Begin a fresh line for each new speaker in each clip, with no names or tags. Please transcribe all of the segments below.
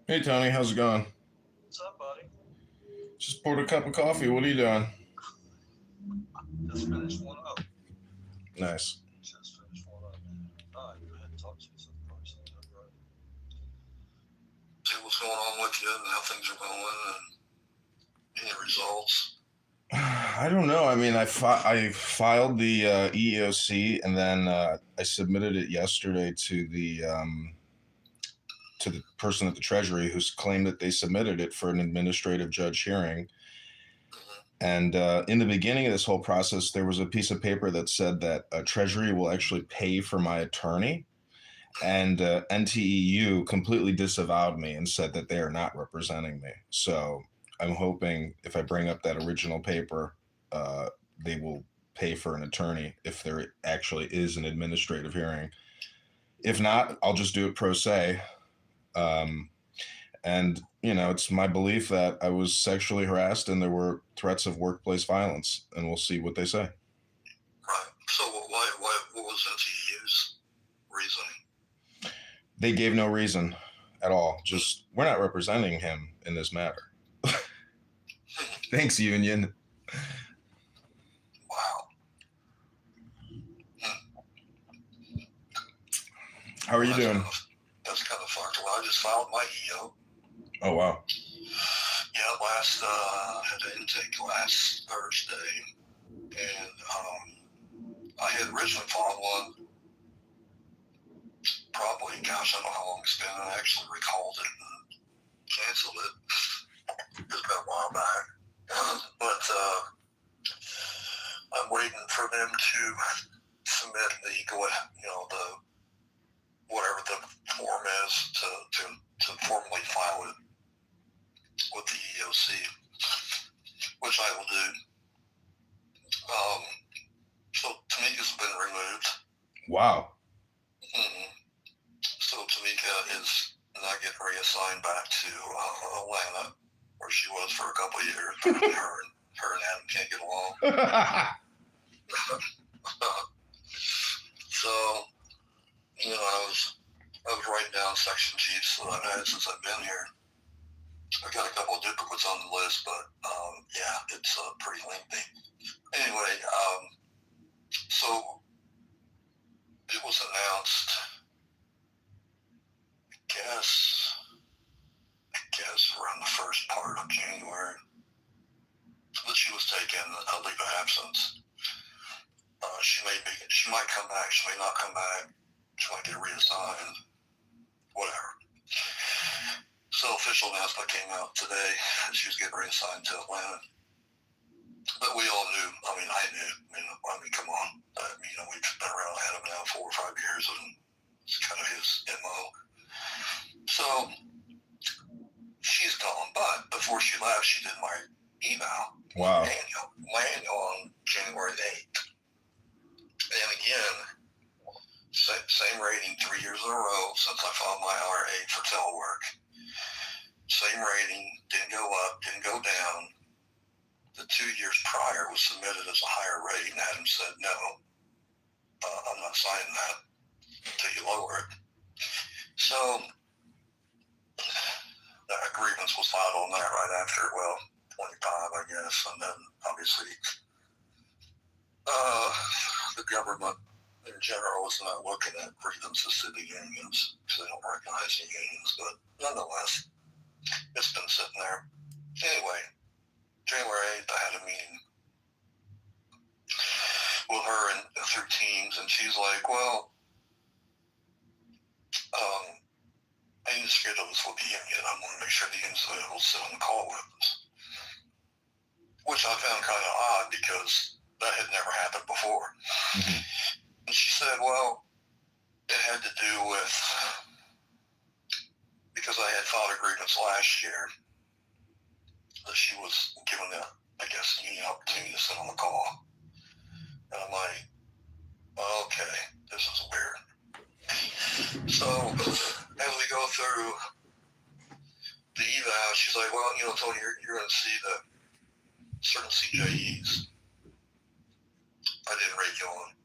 Hey Tony, how's it going?
What's up, buddy?
Just poured a cup of coffee. What are you doing?
Just finished one up.
Nice.
Just finished one up. All right, go ahead and talk to me so the person knows right.
See what's going on with you and how things are going and any results.
I don't know. I mean, I filed the EEOC and then I submitted it yesterday to the person at the Treasury who's claimed that they submitted it for an administrative judge hearing.
Mm-hmm.
And in the beginning of this whole process, there was a piece of paper that said that Treasury will actually pay for my attorney. And NTEU completely disavowed me and said that they are not representing me. So I'm hoping if I bring up that original paper, uh, they will pay for an attorney if there actually is an administrative hearing. If not, I'll just do it pro se. Um, and, it's my belief that I was sexually harassed and there were threats of workplace violence, and we'll see what they say.
Right. So what was NTU's reasoning?
They gave no reason at all. Just, we're not representing him in this matter. Thanks, Union.
Wow.
How are
Well,
you doing?
that's kind of fucked. Well, I just filed my EO.
Oh, wow.
Yeah, had an intake last Thursday, and I had originally filed one. Probably, gosh, I don't know how long it's been. I actually recalled it and canceled it. It's been a while back, but I'm waiting for them to submit the whatever the form is to formally file it with the EOC, which I will do. So Tamika's been removed.
Wow.
Mm-hmm. So Tamika is not getting reassigned back to Atlanta, where she was for a couple of years. Her and Adam can't get along. So, I was writing down section chiefs that I've had since I've been here. I got a couple of duplicates on the list, but yeah, it's pretty lengthy. Anyway, so it was announced, I guess around the first part of January that she was taking a leave of absence. She might come back, she may not come back, she might get reassigned, whatever. So official announcement came out today that she was getting reassigned to Atlanta. But we all knew. I mean, I knew. Come on. We've been around Adam now 4 or 5 years, and it's kind of his MO. So she's gone. But before she left, she did my eval.
Wow.
My annual on January 8th. And again, same rating 3 years in a row since I filed my RA for telework. Same rating, didn't go up, didn't go down. The 2 years prior was submitted as a higher rate, and Adam said, no, I'm not signing that until you lower it. So the grievance was filed on that right after, 25, I guess. And then obviously the government in general was not looking at grievances to the unions because they don't recognize the unions. But nonetheless, it's been sitting there. Anyway, January 8th, I had a meeting with her and through Teams, and she's like, well, I need to schedule this with the union. I want to make sure the union's available to sit on the call with us. Which I found kind of odd because that had never happened before.
Mm-hmm.
And she said, well, it had to do with, because I had filed a grievance last year, that she was given the, I guess, union opportunity to sit on the call. And I'm like, okay, this is weird. So as we go through the eval, she's like, well, Tony, you're going to see the certain CJEs. I didn't rate you on.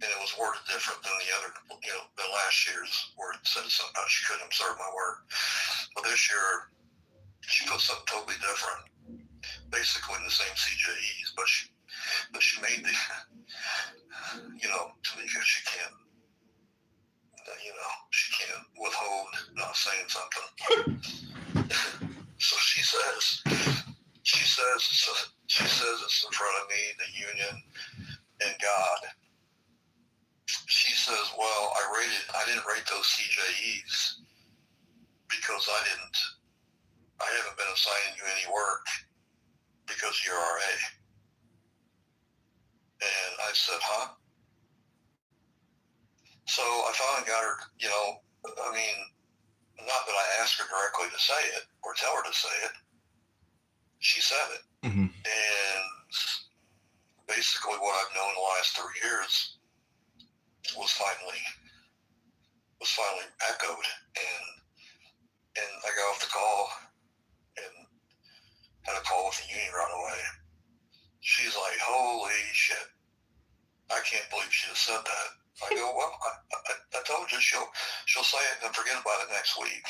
and it was worded different than the other, the last year's where it said something about she couldn't observe my work. But this year, she put something totally different, basically the same CJEs, but she made the, Tamika, she can't withhold not saying something. So she says it's in front of me, the union, and God. She says, well, I didn't rate those CJEs because I haven't been assigning you any work because you're RA. And I said, huh? So I finally got her, not that I asked her directly to say it or tell her to say it. She said it.
Mm-hmm.
And basically what I've known the last 3 years was finally echoed. And I got off the call and had a call with the union right away. She's like, holy shit. I can't believe she just said that. I go, well, I told you she'll say it and then forget about it next week.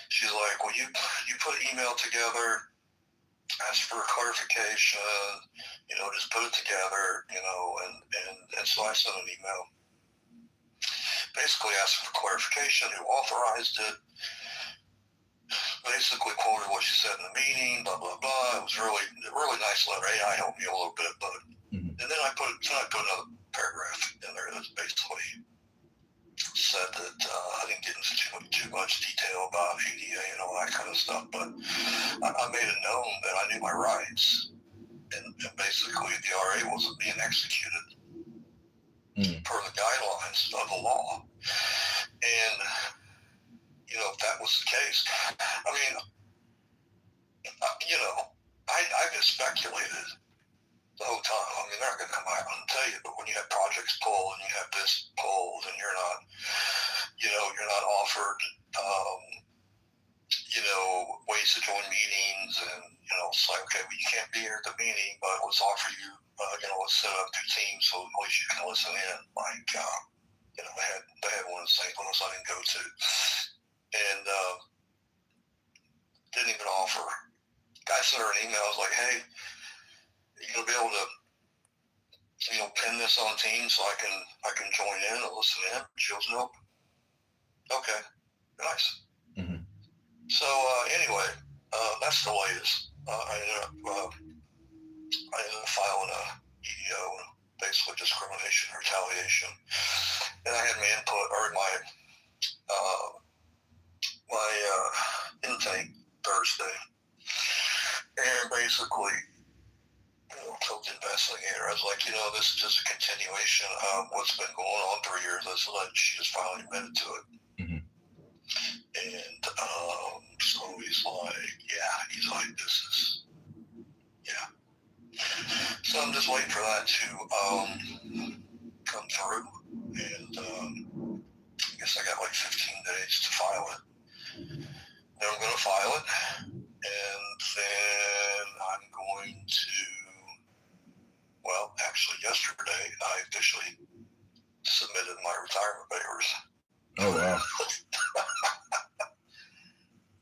She's like, well, you put an email together, ask for a clarification, just put it together, and so I sent an email basically asking for clarification, who authorized it, basically quoted what she said in the meeting, blah, blah, blah. It was really, really nice letter. AI helped me a little bit, but, and then I put another paragraph in there that basically said that I didn't get into too much detail about ADA and all that kind of stuff, but I made it known that I knew my rights, and basically the RA wasn't being executed per the guidelines of the law. And, if that was the case, I mean, I just speculated the whole time. I mean, they're not going to come out and tell you, but when you have projects pulled and you have this pulled and you're not offered, ways to join meetings, and, it's like, okay, well, you can't be here at the meeting, but let's offer you, let's set up 2 teams so at least you can listen in. Like, they had one in St. Louis I didn't go to, and didn't even offer. Guy sent her an email. I was like, hey, you gonna be able to, pin this on Teams so I can join in and listen in? She goes, nope. Okay, nice.
Mm-hmm.
So anyway, that's the latest. I ended up filing a EDO, basically discrimination, retaliation, and I had my input or my intake Thursday, and basically told the investigator, I was like, this is just a continuation of what's been going on 3 years. She just finally admitted to it.
Mm-hmm.
And so he's like, this is, yeah. So I'm just waiting for that to come through. And I guess I got like 15 days to file it. Then I'm going to file it. And then I'm going to, actually yesterday, I officially submitted my retirement papers.
Oh, wow.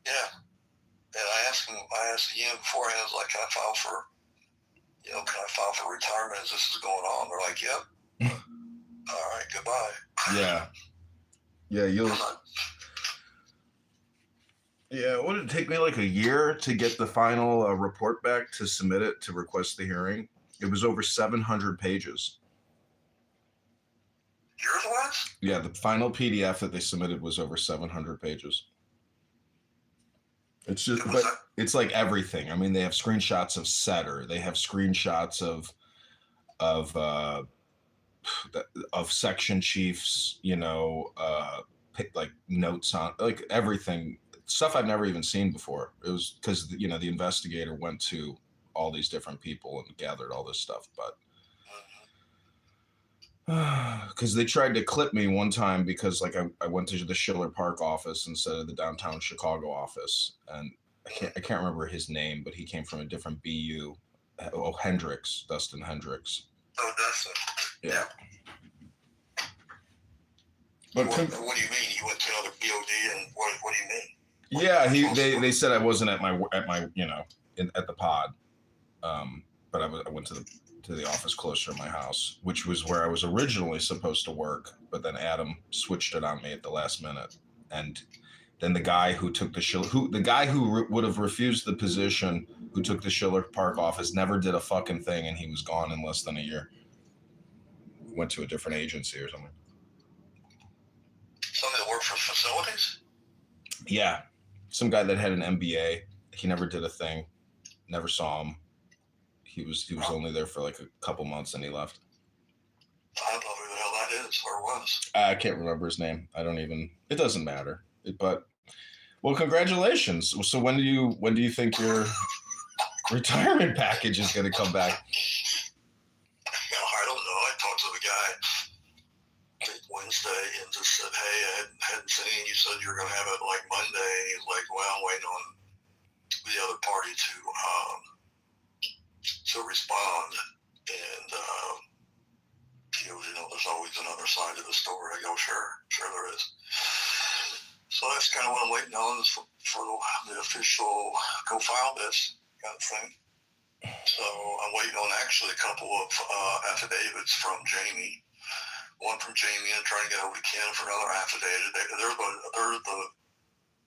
Yeah. And I asked the union beforehand, I was like, can I file for retirement as this is going on? They're like, yep. All right, goodbye.
Yeah. Yeah, what did it take me like a year to get the final report back to submit it to request the hearing? It was over 700 pages.
Yours was?
Yeah, the final PDF that they submitted was over 700 pages. It's just, but it's like everything. I mean, they have screenshots of Setter. They have screenshots of section chiefs, like notes on, like everything, stuff I've never even seen before. It was because, the investigator went to all these different people and gathered all this stuff, but because they tried to clip me one time because I went to the Schiller Park office instead of the downtown Chicago office, and I can't remember his name, but he came from a different BU. Dustin Hendricks.
Oh, Dustin.
Yeah. But
what do you mean? You went to another BOD, and what do you mean?
yeah, they said I wasn't at my at the pod, but I went to the office closer to my house, which was where I was originally supposed to work, but then Adam switched it on me at the last minute, and then the guy who took the guy who would have refused the position, who took the Schiller Park office, never did a fucking thing, and he was gone in less than a year. Went to a different agency or something.
Somebody that worked for facilities?
Yeah, some guy that had an MBA. He never did a thing. Never saw him. He was only there for like a couple months and he left.
I don't know who the hell that is or was.
I can't remember his name. I don't even. It doesn't matter. But well, congratulations. So when do you think your retirement package is going to come back?
I don't know. I talked to the guy Wednesday and just said, hey, I hadn't seen you. Said you were going to have it like Monday. And he's like, well, I'm waiting on the other party to respond. And, there's always another side of the story. I go, sure there is. So that's kind of what I'm waiting on is for the official go file this kind of thing. So I'm waiting on actually a couple of affidavits from Jamie. One from Jamie and trying to get over to Ken for another affidavit. They're the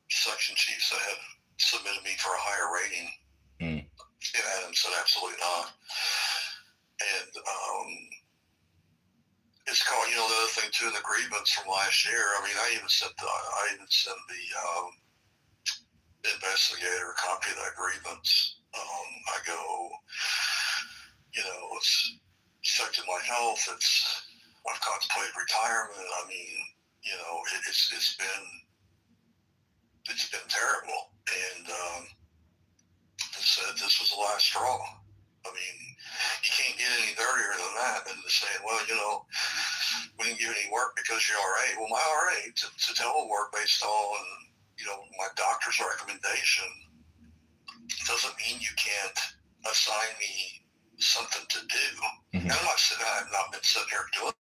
section chiefs that have submitted me for a higher rating.
Mm.
And Adam said absolutely not. And it's called, the other thing too, the grievance from last year. I mean, I even sent the investigator a copy of that grievance. I go, it's affected my health. I've contemplated retirement. I mean, it's been terrible. And they said this was the last straw. I mean, you can't get any dirtier than that than to say, well, we didn't give any work because you're RA. Well, my RA to telework based on, my doctor's recommendation doesn't mean you can't assign me something to do. Mm-hmm. And I've not been sitting here doing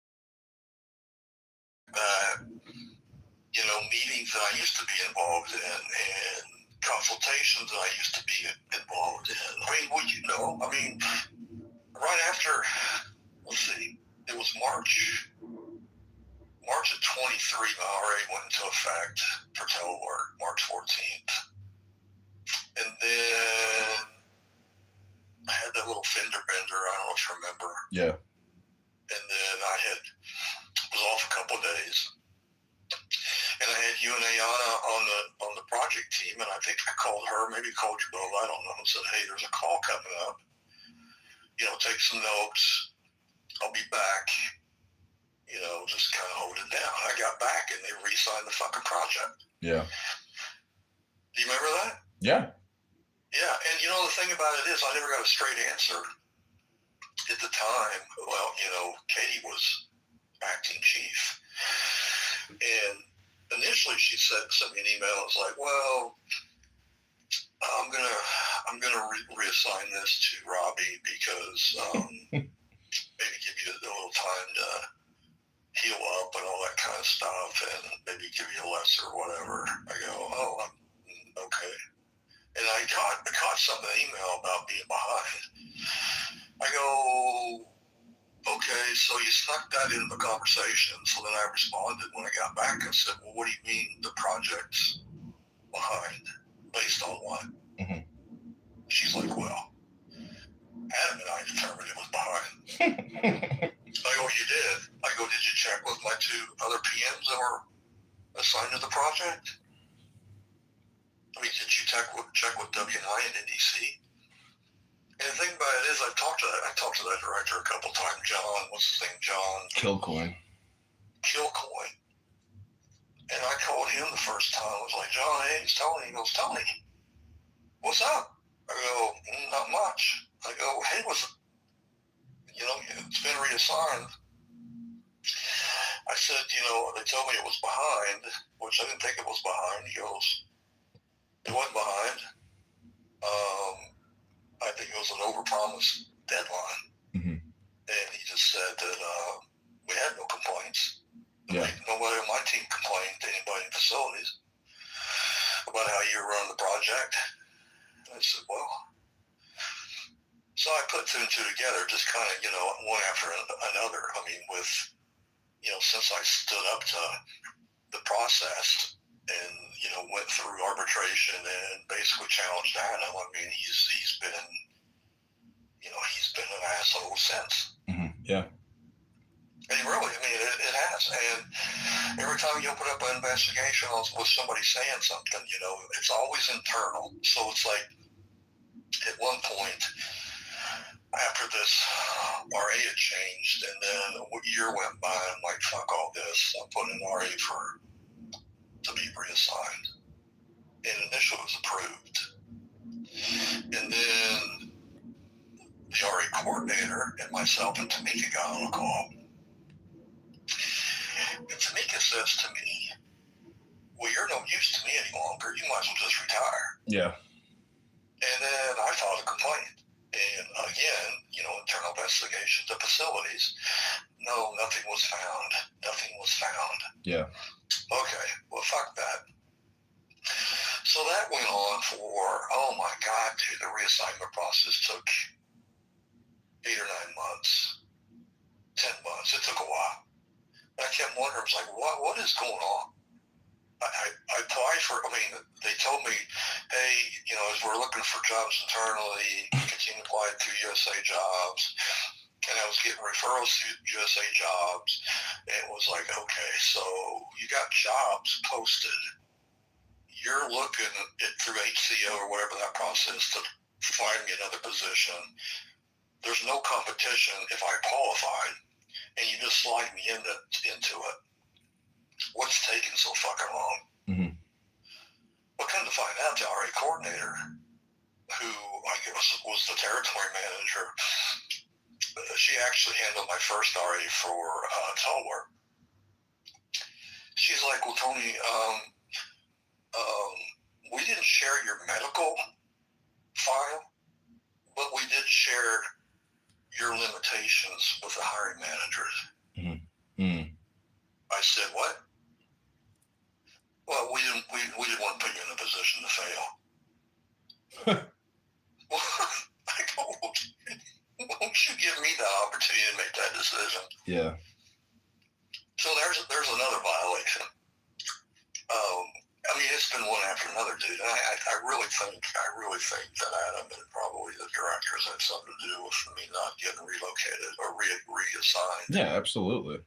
meetings that I used to be involved in and consultations that I used to be involved in. I mean, right after, let's see, it was March of 23, my RA went into effect for telework, March 14th. And then I had that little fender bender, I don't know if you remember.
Yeah.
And then I was off a couple of days. And I had you and Ayana on the project team, and I think I called her, maybe called you both, I don't know, and said, hey, there's a call coming up. Take some notes. I'll be back. Just kind of hold it down. I got back, and they re-signed the fucking project. Yeah. Do you remember that? Yeah. Yeah, and the thing about it is I never got a straight answer at the time. Well, Katie was acting chief. And initially she sent me an email. It was like, well, I'm gonna reassign this to Robbie because maybe give you a little time to heal up and all that kind of stuff, and maybe give you a lesser or whatever. I go, oh, okay. And I caught something in the email about being behind. I go, okay, so you snuck that into the conversation. So then I responded when I got back and said, well, what do you mean the project's behind? Based on what? Mm-hmm. She's like, well, Adam and I determined it was behind. I go, you did? I go, did you check with my two other PMs that were assigned to the project? I mean, did you check with W&I and NDC? And the thing about it is, I talked to that director a couple times. John, what's his name? John
Kilcoyne.
And I called him the first time. I was like, John, hey, it's Tony. He goes, Tony, what's up? I go, not much. I go, hey, it's been reassigned. I said, they told me it was behind, which I didn't think it was behind. He goes, it wasn't behind. I think it was an overpromised deadline. Mm-hmm. And he just said that we had no complaints.
Yeah.
Nobody on my team complained to anybody in facilities about how you run the project. I said, well, so I put two and two together, just kind of, one after another. I mean, with, since I stood up to the process and, went through arbitration and basically challenged Adam. I mean, he's been an asshole since.
Mm-hmm. Yeah.
And really, I mean, it has. And every time you open up an investigation with somebody saying something, it's always internal. So it's like, at one point, after this RA had changed, and then a year went by, I'm like, fuck all this. I'm putting an RA to be reassigned. And initially it was approved. And then the RA coordinator and myself and Tamika got on a call. And Tamika says to me, well, you're no use to me any longer. You might as well just retire.
Yeah.
And then I filed a complaint. And again, internal investigation to facilities. No, nothing was found. Nothing was found.
Yeah.
Okay, well, fuck that. So that went on for, oh my God, dude, the reassignment process took 8 or 9 months, 10 months. It took a while. I kept wondering, I was like, what is going on? I applied for, they told me, hey, as we're looking for jobs internally, continue to apply through USA Jobs. And I was getting referrals to USA Jobs. And it was like, okay, so you got jobs posted. You're looking through HCO or whatever that process to find me another position. There's no competition if I qualified, and you just slide me into it. What's taking so fucking long?
Mm-hmm.
Well, come to find out, the RA coordinator, who I guess was the territory manager, she actually handled my first RA for telework. She's like, well, Tony, we didn't share your medical file, but we did share your limitations with the hiring managers.
Mm-hmm. Mm-hmm.
I said, what? Well, we didn't want to put you in a position to fail. Well, I go, won't you give me the opportunity to make that decision?
Yeah.
So there's another violation. It's been one after another, dude. I really think that Adam and probably the directors had something to do with me not getting relocated or reassigned.
Yeah, absolutely.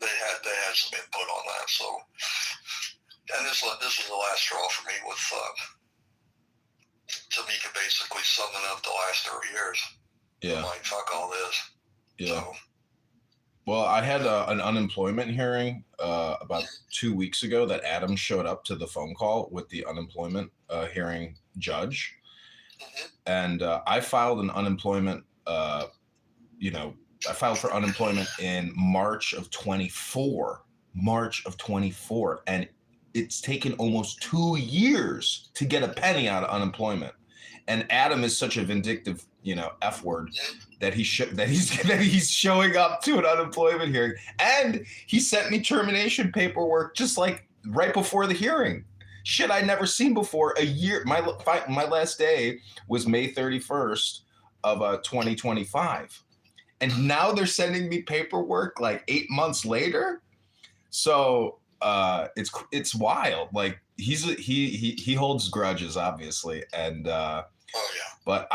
They had some input on that. So, and this was the last straw for me with Tamika basically summing up the last 3 years.
Yeah.
I'm like, fuck all this.
Yeah.
So,
well, I had an unemployment hearing about 2 weeks ago that Adam showed up to the phone call with the unemployment hearing judge.
mm-hmm.
And I filed an unemployment, I filed for unemployment in March of 24. And it's taken almost 2 years to get a penny out of unemployment. And Adam is such a vindictive, F word that he's showing up to an unemployment hearing, and he sent me termination paperwork just like right before the hearing. Shit I'd never seen before. A year. My last day was May 31st of 2025, and now they're sending me paperwork like 8 months later. So it's wild. Like he holds grudges, obviously, and.
Oh yeah.
But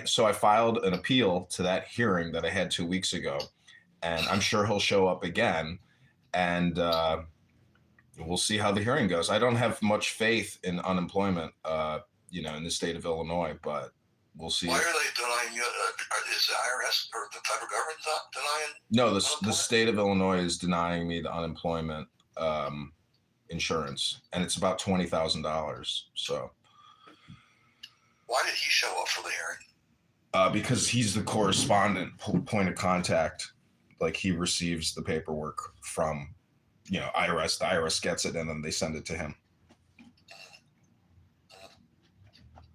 so I filed an appeal to that hearing that I had 2 weeks ago, and I'm sure he'll show up again, and we'll see how the hearing goes. I don't have much faith in unemployment, in the state of Illinois, but we'll see.
Why are they denying you? Is the IRS or the federal government not denying?
No, the state of Illinois is denying me the unemployment insurance, and it's about $20,000. So.
Why did he show up for the hearing?
Because he's the correspondent point of contact. Like he receives the paperwork from, IRS. The IRS gets it and then they send it to him.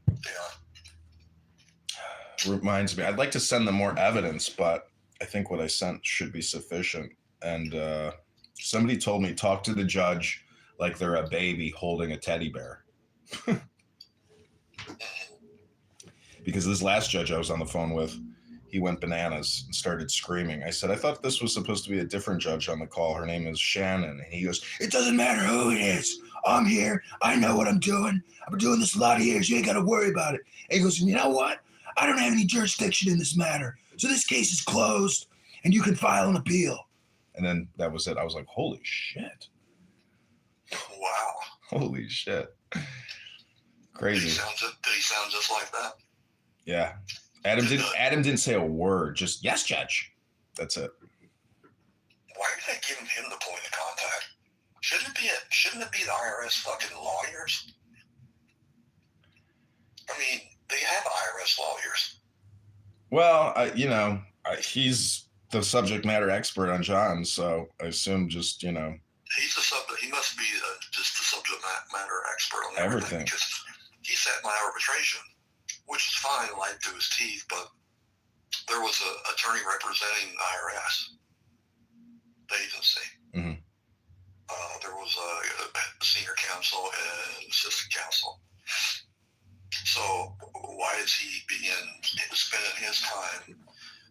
Yeah.
Reminds me, I'd like to send them more evidence, but I think what I sent should be sufficient. And Somebody told me talk to the judge like they're a baby holding a teddy bear. Because this last judge I was on the phone with, he went bananas and started screaming. I said, I thought this was supposed to be a different judge on the call. Her name is Shannon. And he goes, it doesn't matter who it is. I'm here. I know what I'm doing. I've been doing this a lot of years. You ain't got to worry about it. And he goes, and you know what? I don't have any jurisdiction in this matter. So this case is closed and you can file an appeal. And then that was it. I was like, holy shit.
Wow.
Holy shit.
Did
Crazy.
he sound just like that?
Yeah. Adam didn't say a word. Just, yes, judge. That's it.
Why are they giving him the point of contact? Shouldn't it be the IRS fucking lawyers? I mean, they have IRS lawyers.
Well, he's the subject matter expert on John, so I assume just,
He must be just the subject matter expert on
everything.
Because he sat in my arbitration, which is fine, lied to his teeth, but there was an attorney representing the IRS, the agency.
Mm-hmm.
There was a senior counsel and assistant counsel. So why is he spending his time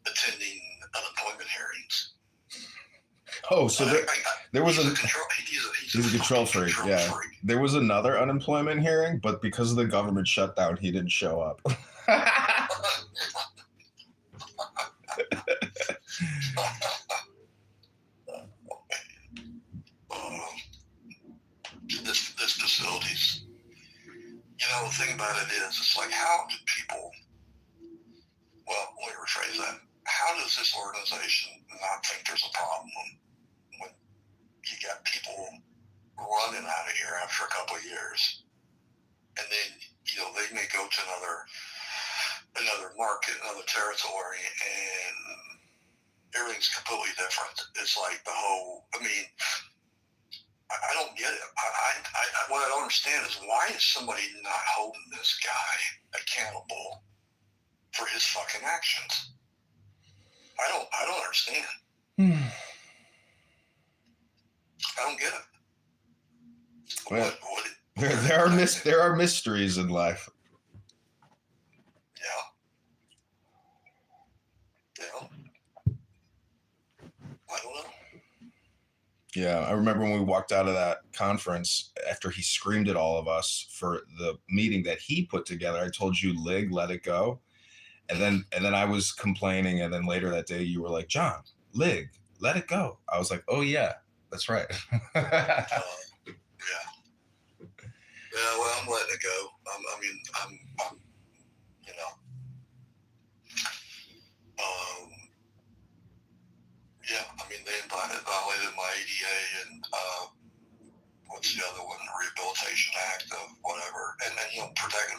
attending unemployment hearings?
Oh, so there was he's a control freak. Yeah. There was another unemployment hearing, but because of the government shutdown, he didn't show up.
This facilities. The thing about it is, it's like, how do people? Well, let me rephrase that. How does this organization not think there's a problem when you got people running out of here after a couple of years, and then they may go to another market, another territory, and everything's completely different. It's like the whole. I mean, I don't get it. What I don't understand is, why is somebody not holding this guy accountable for his fucking actions? I don't understand. I don't get it.
Well, there are mysteries in life.
Yeah. I don't know.
Yeah, I remember when we walked out of that conference after he screamed at all of us for the meeting that he put together. I told you, Lig, let it go. And then I was complaining, and then later that day you were like, John, Lig, let it go. I was like, oh yeah, that's right.
Yeah. Well, I'm letting it go. I'm they violated my ADA and what's the other one? The Rehabilitation Act of whatever, and then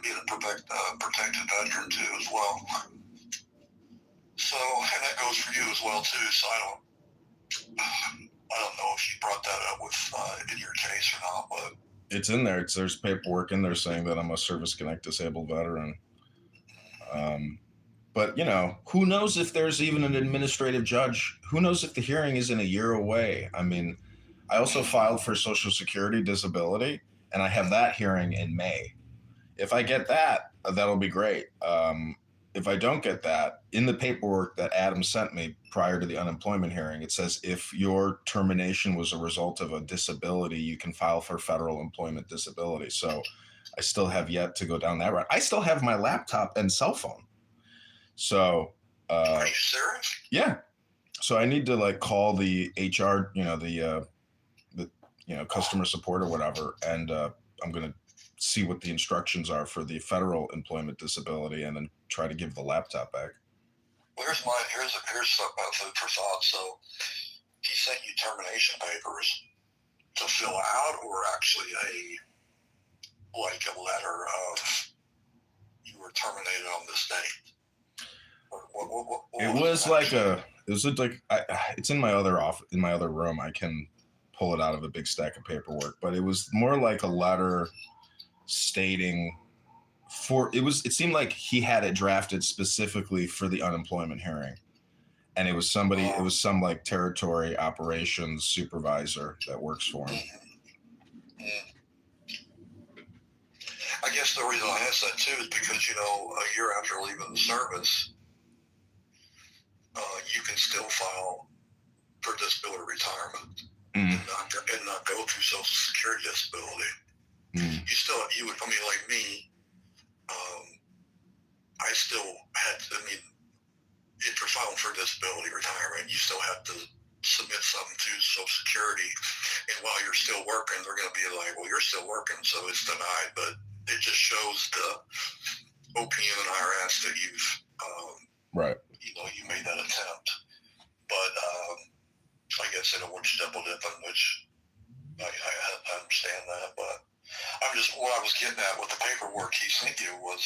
being a protected veteran too as well. So, and that goes for you as well too. So I don't know if you brought that up with in your case or not, but
it's in there. There's paperwork in there saying that I'm a Service Connect disabled veteran. But who knows if there's even an administrative judge? Who knows if the hearing isn't a year away? I mean, I also filed for Social Security disability, and I have that hearing in May. If I get that, that'll be great. If I don't get that, in the paperwork that Adam sent me prior to the unemployment hearing, it says if your termination was a result of a disability, you can file for federal employment disability. So I still have yet to go down that route. I still have my laptop and cell phone. So
are you serious?
Yeah. So I need to call the HR, the customer support or whatever, and I'm going to see what the instructions are for the federal employment disability, and then try to give the laptop back.
Well, here's something about food for thought. So he sent you termination papers to fill out, or actually a letter of you were terminated on this date?
It's in my other room. I can pull it out of a big stack of paperwork, but it was more like a letter stating it seemed like he had it drafted specifically for the unemployment hearing. and it was somebody. It was some like territory operations supervisor that works for him.
I guess the reason I asked that too is because, you know, a year after leaving the service, you can still file for disability retirement and not go through Social Security disability. You still, you would, I mean, like me, I still had, I mean, if you're filing for disability retirement, you still have to submit something to Social Security. And while you're still working, they're going to be like, well, you're still working, so it's denied. But it just shows the OPM and IRS that you've,
right.
You know, you made that attempt. But I guess in a word double dipping, which I understand that. But I'm just, what I was getting at with the paperwork he sent you was,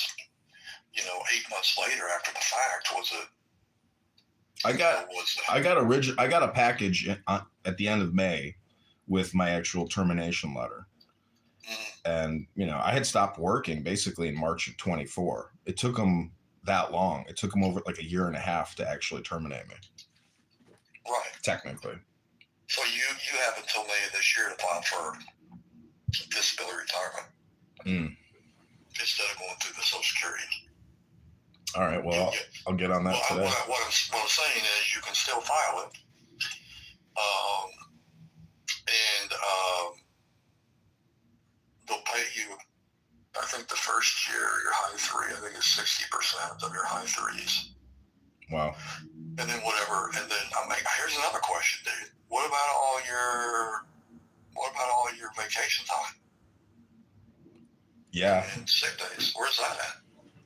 you know, 8 months later after the fact, was it?
I got a package at the end of May with my actual termination letter. And, you know, I had stopped working basically in March of 24. It took them that long. It took them over like a year and a half to actually terminate me.
Right.
Technically.
So you have until May of this year to file for disability retirement instead of going through the Social Security.
All right. Well, I'll get on that today.
What I'm saying is you can still file it. And they'll pay you, I think the first year, your high three, I think it's 60% of your high threes.
Wow.
And then whatever, and then I'm like, here's another question, dude. What about all your vacation time?
Yeah.
And sick days. Where's that at?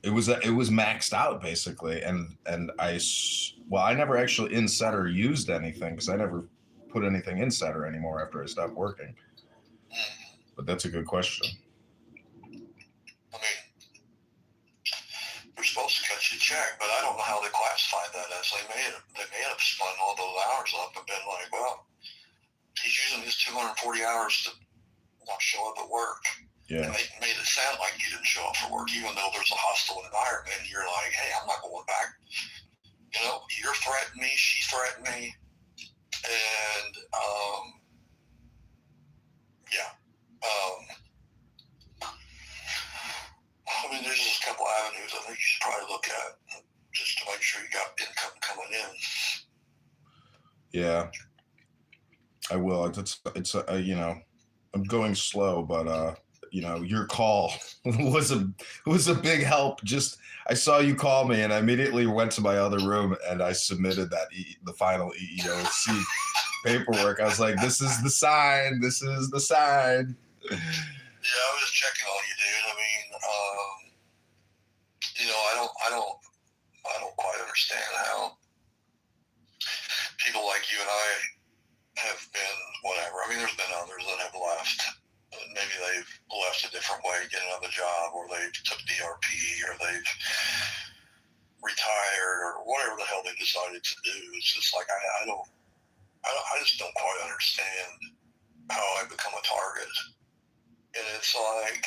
It was maxed out basically, and I never actually inset or used anything because I never put anything in Setter anymore after I stopped working. But that's a good question.
I mean, we're supposed to cut you a check, but I don't know how they classified that as. They may have spun all those hours up and been like, well, he's using his 240 hours to not show up at work.
Yeah.
And they made it sound like you didn't show up for work, even though there's a hostile environment. And you're like, hey, I'm not going back. You know, you're threatening me, she threatened me. And, yeah. I mean, there's just a couple avenues I think you should probably look at just to make sure you got income coming in.
Yeah. I will. It's you know, I'm going slow, but you know, your call was a big help. Just I saw you call me, and I immediately went to my other room and I submitted that the final EEOC paperwork. I was like, "This is the sign. This is the sign."
Yeah, I was just checking on you, dude. I mean, you know, I don't quite understand how people like you and I have been whatever. I mean, there's been others that have left. Maybe they've left a different way, get another job, or they took DRP, or they've retired, or whatever the hell they decided to do. It's just like I just don't quite understand how I become a target. And it's like,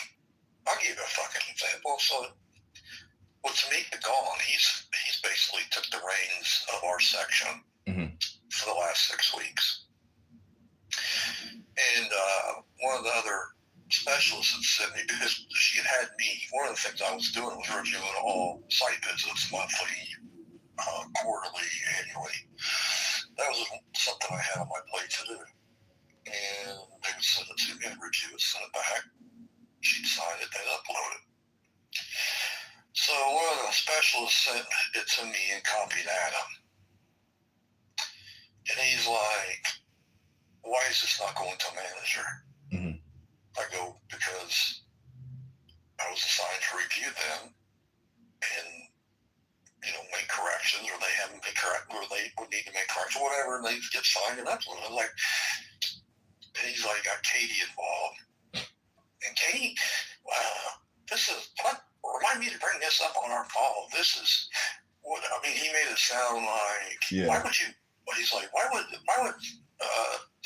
I'll give you a fucking example. So, with Tamika gone, he's basically took the reins of our section for the last 6 weeks. And one of the other specialists had sent me, because she had me, one of the things I was doing was reviewing all site visits, monthly, quarterly, annually. That was something I had on my plate to do. And they would send it to me, I'd review it, send it back. She'd sign it, they'd upload it. So one of the specialists sent it to me and copied Adam. And he's like, why is this not going to manager? I go, because I was assigned to review them and, you know, make corrections, or they haven't made corrections, or they would need to make corrections, whatever, and they get signed and uploaded. I'm like, and he's like, got Katie involved. And Katie, this is, remind me to bring this up on our call. This is what, I mean, he made it sound like, why would you, he's like, why would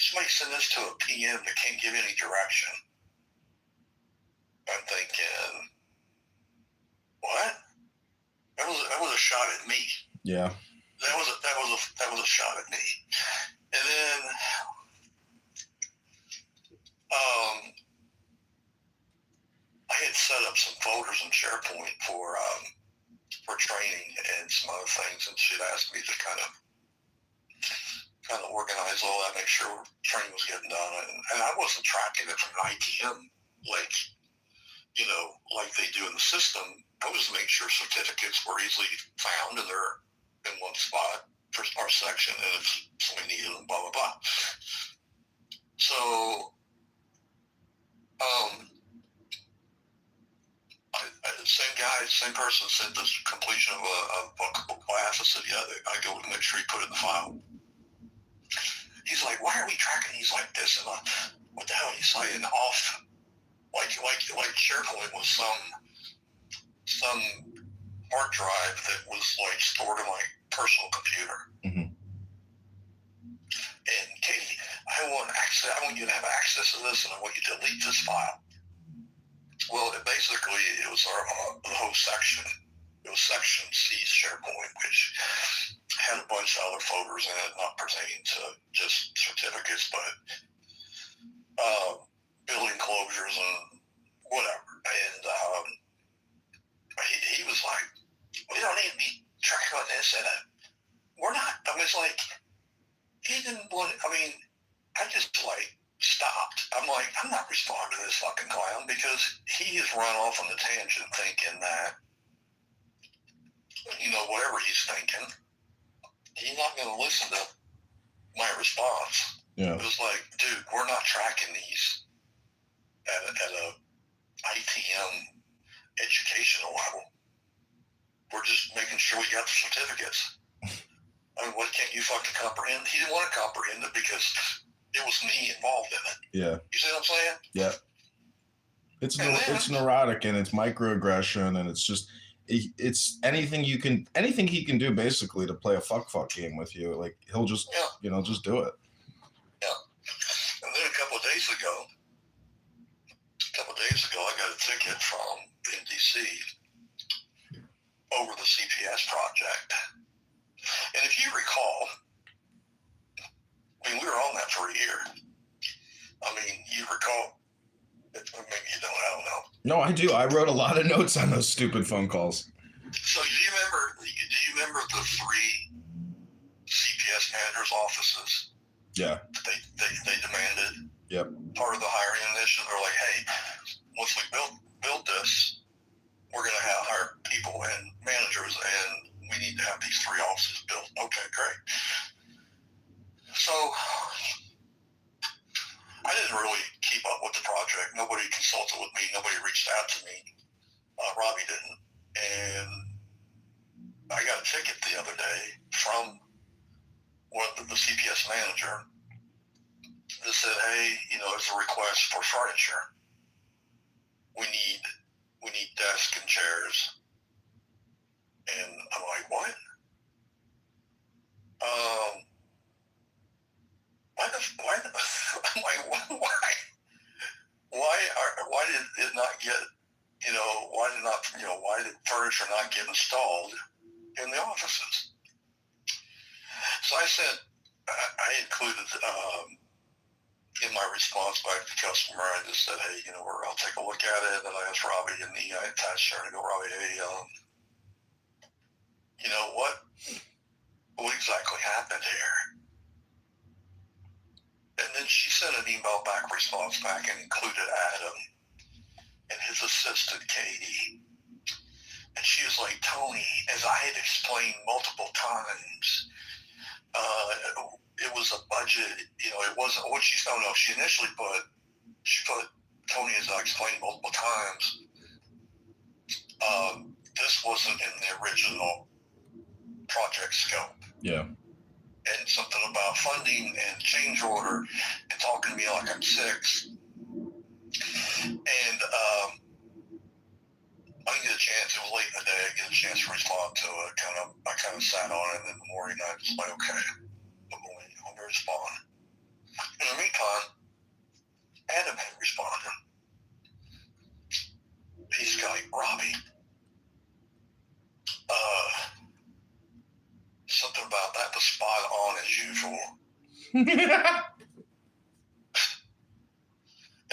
somebody send this to a PM that can't give any direction? I'm thinking, what? That was a shot at me.
Yeah.
that was a shot at me. And then I had set up some folders in SharePoint for training and some other things, and she'd asked me to kind of organize all that, make sure training was getting done, and I wasn't tracking it from an ITM like they do in the system. I was making sure certificates were easily found and they're in one spot for our section, and if somebody needed them, blah blah blah. So same person sent this completion of a bookable class. I said, yeah, I go and make sure you put it in the file. He's like, why are we tracking these like this? And what the hell are you saying? Off, like SharePoint was some hard drive that was like stored in my personal computer.
Mm-hmm.
And Katie, I want you to have access to this, and I want you to delete this file. Well, it was the whole section. It was section C SharePoint, which had a bunch of other folders in it, not pertaining to just certificates, but building closures and whatever. And he was like, we don't need to be tracking on this. And we're not. I was like, he didn't want, I just stopped. I'm like, I'm not responding to this fucking clown, because he has run off on the tangent thinking that, whatever he's thinking, he's not going to listen to my response.
Yeah.
It was like, dude, we're not tracking these at a ITM educational level. We're just making sure we got the certificates. What can't you fucking comprehend? He didn't want to comprehend it because it was me involved in it.
Yeah.
You see what I'm saying?
Yeah. It's neurotic, and it's microaggression, and it's anything he can do basically to play a fuck game with you. Like, he'll just just do it.
Yeah. And then a couple of days ago, I got a ticket from NDC over the CPS project. And if you recall, we were on that for a year. You recall? Maybe you don't. I don't know.
No, I do. I wrote a lot of notes on those stupid phone calls.
So do you remember the 3 CPS managers' offices?
Yeah.
They demanded.
Yep.
Part of the hiring initiative. They're like, hey, once we build this, we're going to hire people and managers, and we need to have these 3 offices built. Okay, great. So I didn't really keep up with the project. Nobody consulted with me. Nobody reached out to me. Robbie didn't. And I got a ticket the other day from the CPS manager that said, hey, there's a request for furniture. We need desks and chairs. And I'm like, what? Why did it not get, why did furniture not get installed in the offices? So I included in my response back to the customer, I just said, hey, I'll take a look at it. And I asked Robbie, and I attached her, and I go, Robbie, hey, what exactly happened here? And then she sent an email response back, and included Adam and his assistant, Katie. And she was like, Tony, as I had explained multiple times, it was a budget, it wasn't what she initially put Tony, as I explained multiple times, this wasn't in the original project scope.
Yeah.
And something about funding and change order and talking to me like I'm 6. And I didn't get a chance. It was late in the day. I get a chance to respond to it. I kind of sat on it, and in the morning I was like, okay, I'm going to respond. In the meantime, Adam had responded. He's like, Robbie, something about And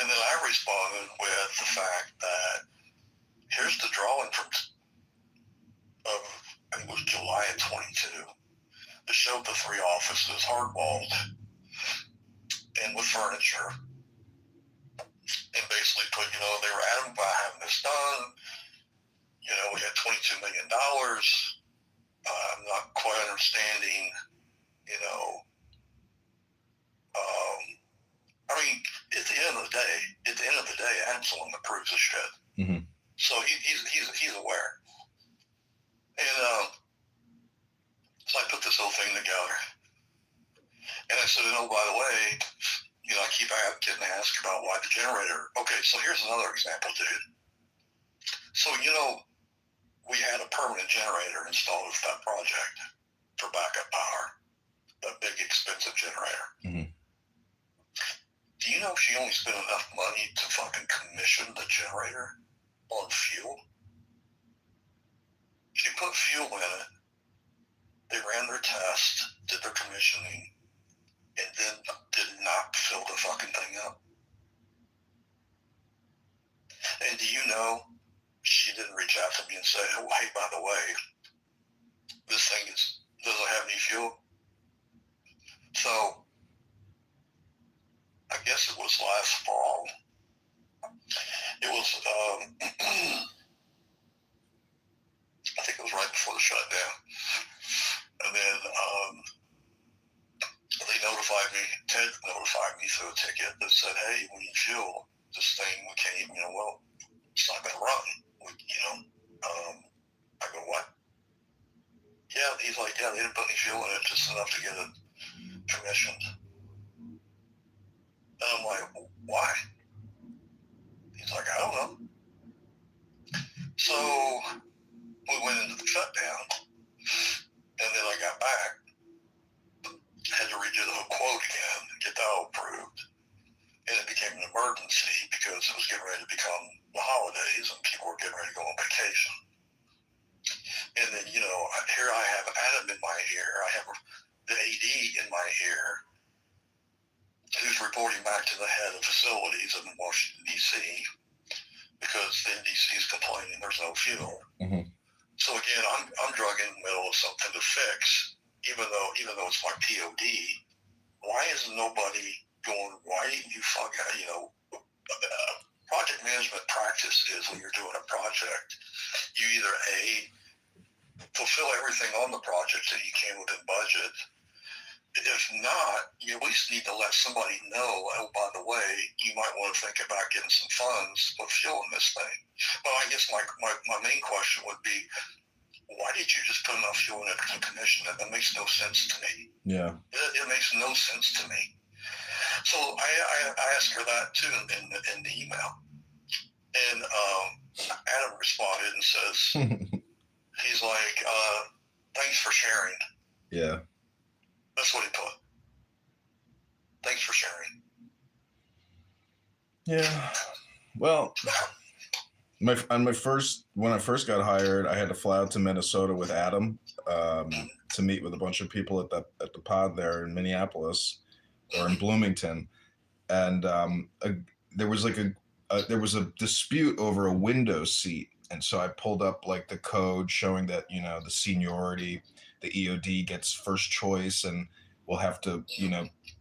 then I responded with the fact that here's the drawing from I think it was July of 22. It showed the 3 offices, hard-walled, and with furniture. And basically put, they were adamant about having this done. We had $22 million. I'm not quite understanding, I mean, at the end of the day, Adam's the one that proves the shit.
Mm-hmm.
So he's aware. And so I put this whole thing together. And I said, by the way, I keep getting asked about why the generator. Okay, so here's another example, dude. So, we had a permanent generator installed with that project for backup power, a big expensive generator.
Mm-hmm.
Do you know she only spent enough money to fucking commission the generator on fuel? She put fuel in it, they ran their test, did their commissioning, and then did not fill the fucking thing up. And do you know, she didn't reach out to me and say, oh, hey, by the way, this thing doesn't have any fuel. So, I guess it was last fall. It was, I think it was right before the shutdown. And then Ted notified me through a ticket that said, hey, we need fuel. This thing, we can't even, it's not going to run. I go, what? Yeah, he's like, yeah, they didn't put any fuel in it, just enough to get it commissioned. And I'm like, why? He's like, I don't know. So we went into the shutdown, and then I got back, had to redo the whole quote again, get that all approved. And it became an emergency because it was getting ready to become the holidays and people were getting ready to go on vacation. And then, here I have Adam in my ear. I have the AD in my ear who's reporting back to the head of facilities in Washington, D.C. because the NDC is complaining there's no fuel.
Mm-hmm.
So again, I'm drug in the middle of something to fix, even though it's my POD. Why is nobody going, why didn't you project management practice is when you're doing a project, you either fulfill everything on the project that you can within budget. If not, you at least need to let somebody know, oh, by the way, you might want to think about getting some funds for fuel in this thing. But I guess my main question would be, why did you just put enough fuel in it to commission it? That makes no sense to me.
Yeah.
It makes no sense to me. So I asked her that too in the email. And Adam responded and says, he's like, thanks for sharing.
Yeah.
That's what he put. Thanks for sharing.
Yeah. Well, when I first got hired, I had to fly out to Minnesota with Adam to meet with a bunch of people at the pod there in Minneapolis or in Bloomington, and there was a dispute over a window seat, and so I pulled up like the code showing that the seniority, the EOD gets first choice, and we'll have to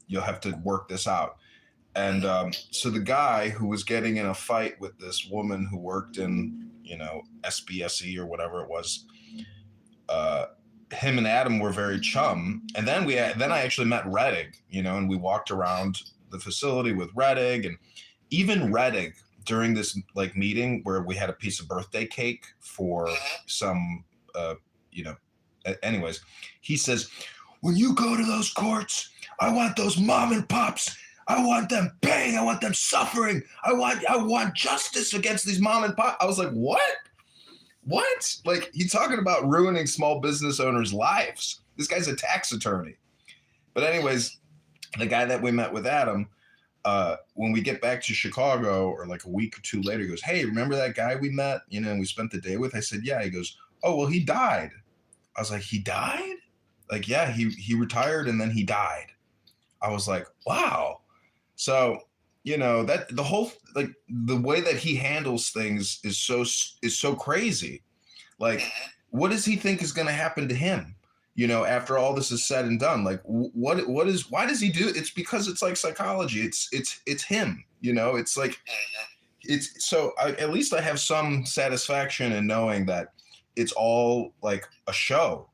you'll have to work this out. And so the guy who was getting in a fight with this woman who worked in, SBSE or whatever it was, him and Adam were very chum. And then I actually met Rettig, and we walked around the facility with Rettig, and even Rettig during this meeting where we had a piece of birthday cake for some, anyways, he says, when you go to those courts, I want those mom and pops. I want them paying. I want them suffering. I want justice against these mom and pop. I was like, what? What? Like, he's talking about ruining small business owners' lives. This guy's a tax attorney. But anyways, the guy that we met with Adam, when we get back to Chicago or like a week or two later, he goes, hey, remember that guy we met, and we spent the day with? I said, yeah. He goes, oh, well, he died. I was like, he died? Like, yeah, he retired and then he died. I was like, wow. So, that the whole, like, the way that he handles things is so crazy. Like, what does he think is going to happen to him? After all this is said and done, like, why does he do it? It's because it's like psychology. It's him. It's like, it's so at least I have some satisfaction in knowing that it's all like a show,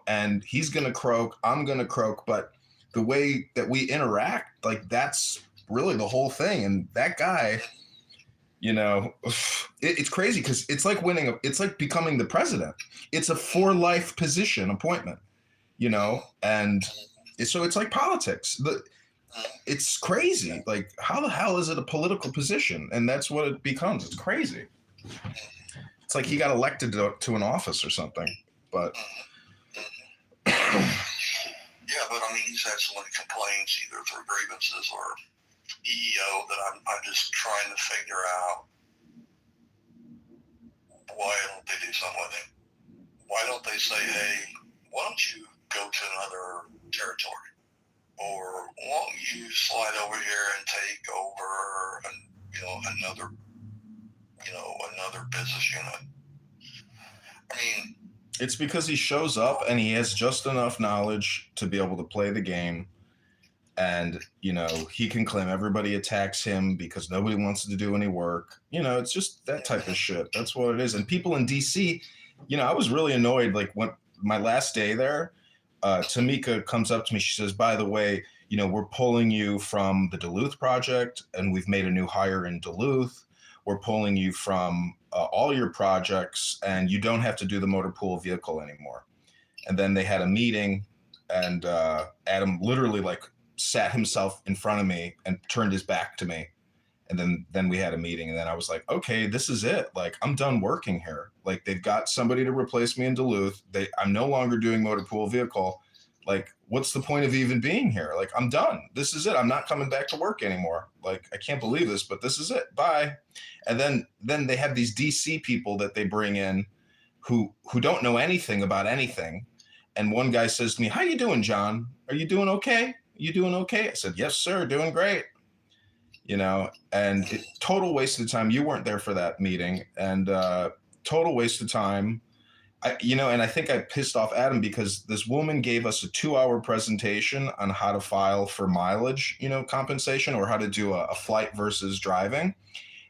and he's gonna croak, I'm gonna croak, but the way that we interact, like, that's really the whole thing. And that guy, it's crazy because it's like it's like becoming the president. It's a for life position appointment, and so it's like politics. It's crazy. Like, how the hell is it a political position? And that's what it becomes. It's crazy. It's like he got elected to an office or something. But
yeah, but I mean, he's had so many complaints, either through grievances or EEO, that I'm just trying to figure out, why don't they do something with him? Why don't they say, hey, why don't you go to another territory? Or why don't you slide over here and take over another business unit? I mean,
it's because he shows up and he has just enough knowledge to be able to play the game. And, he can claim everybody attacks him because nobody wants to do any work. It's just that type of shit. That's what it is. And people in DC, I was really annoyed. Like, when my last day there, Tamika comes up to me. She says, by the way, we're pulling you from the Duluth project, and we've made a new hire in Duluth. We're pulling you from all your projects, and you don't have to do the motor pool vehicle anymore. And then they had a meeting, and Adam literally, like, sat himself in front of me and turned his back to me. And then we had a meeting, and then I was like, okay, this is it. Like, I'm done working here. Like, they've got somebody to replace me in Duluth. I'm no longer doing motor pool vehicle. Like, what's the point of even being here? Like, I'm done. This is it. I'm not coming back to work anymore. Like, I can't believe this, but this is it. Bye. And then they have these DC people that they bring in who don't know anything about anything. And one guy says to me, how you doing, John? Are you doing okay? You doing okay? I said, yes, sir. Doing great. And total waste of time. You weren't there for that meeting, and total waste of time. And I think I pissed off Adam because this woman gave us a 2-hour presentation on how to file for mileage, compensation, or how to do a flight versus driving.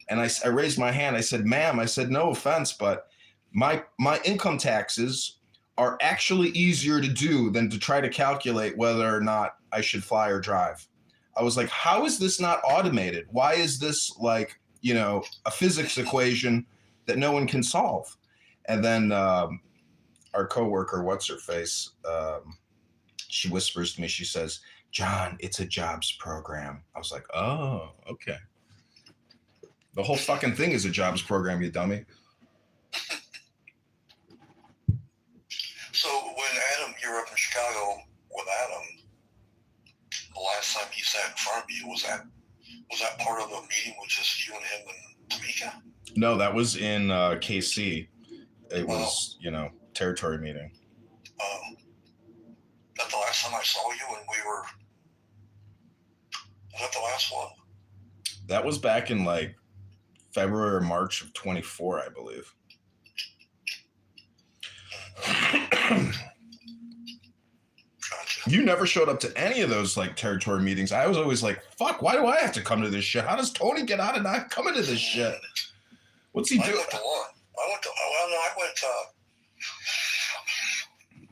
And I raised my hand. I said, ma'am, I said, no offense, but my income taxes are actually easier to do than to try to calculate whether or not I should fly or drive. I was like, how is this not automated? Why is this like, a physics equation that no one can solve? And then our coworker, what's her face? She whispers to me, she says, John, it's a jobs program. I was like, oh, okay. The whole fucking thing is a jobs program, you dummy.
So when Adam, you're up in Chicago with Adam, the last time he sat in front of you, was that part of the meeting with just you and him and Tamika?
No, that was in KC. It was, territory meeting.
That the last time I saw you when was that the last one?
That was back in like February or March of 24, I believe.
Gotcha.
You never showed up to any of those like territory meetings. I was always like, fuck, why do I have to come to this shit? How does Tony get out of not coming to this shit? What's he doing?
I went to one.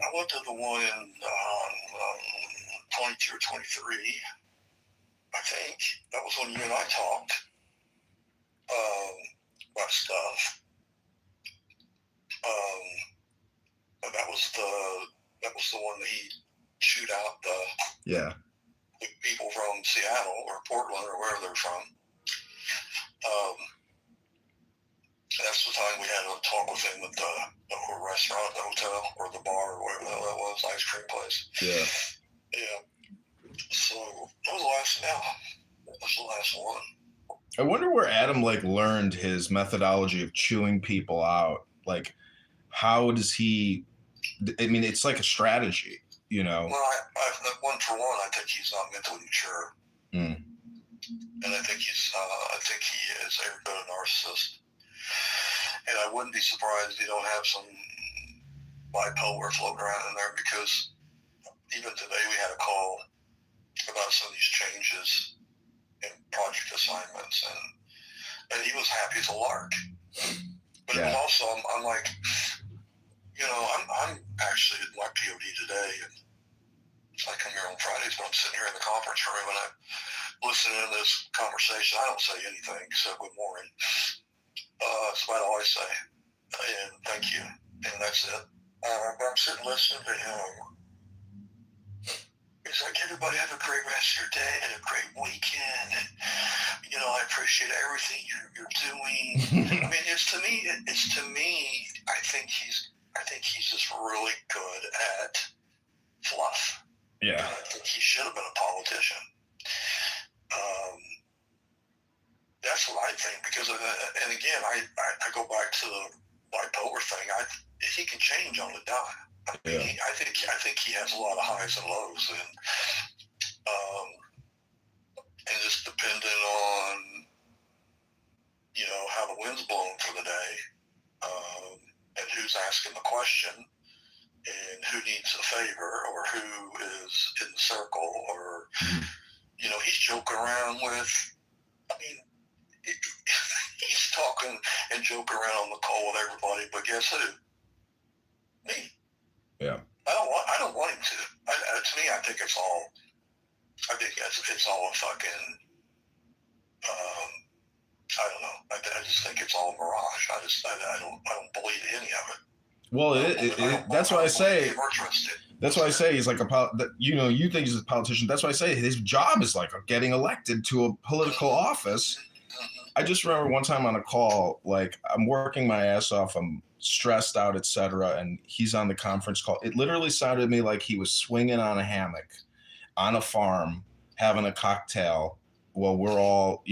I went to the one in 22 or 23. I think that was when you and I talked about stuff. But that was the one that he chewed out the people from Seattle or Portland or wherever they're from. That's the time we had a talk with him at the restaurant, the hotel, or the bar, or whatever the hell that was, ice cream place.
Yeah.
Yeah. So that was the last one.
I wonder where Adam like learned his methodology of chewing people out. Like, how does he? I mean, it's like a strategy. you know.
Well, one for one, I think he's not mentally mature,
Mm.
and I think he is every bit a narcissist. And I wouldn't be surprised if you don't have some bipolar floating around in there, because even today we had a call about some of these changes in project assignments, and he was happy as a lark. But it was also, I'm like, I'm actually at my POD today, and I come here on Fridays, but I'm sitting here in the conference room and I'm listening to this conversation. I don't say anything except good morning. That's about all I say. And thank you. And that's it. But I'm sitting listening to him. It's like, everybody have a great rest of your day and a great weekend. And, I appreciate everything you're doing. I mean, it's to me, I think he's just really good at fluff.
Yeah.
I think he should have been a politician. That's what I think, because and again, I go back to the bipolar thing. He can change on the dime. I mean, I think he has a lot of highs and lows, and just depending on how the wind's blowing for the day, and who's asking the question, and who needs a favor, or who is in the circle, or he's joking around with. I mean, he's talking and joking around on the call with everybody, but guess who? Me.
Yeah.
I don't want him to. To me, I think it's all. I think it's all a fucking. I don't know. I just think it's all a mirage. I don't believe any of it.
Well, that's why I say. That's why I say he's like you think he's a politician. That's why I say his job is like getting elected to a political office. I just remember one time on a call, like I'm working my ass off, I'm stressed out, etc., and he's on the conference call. It literally sounded to me like he was swinging on a hammock on a farm, having a cocktail while we're all,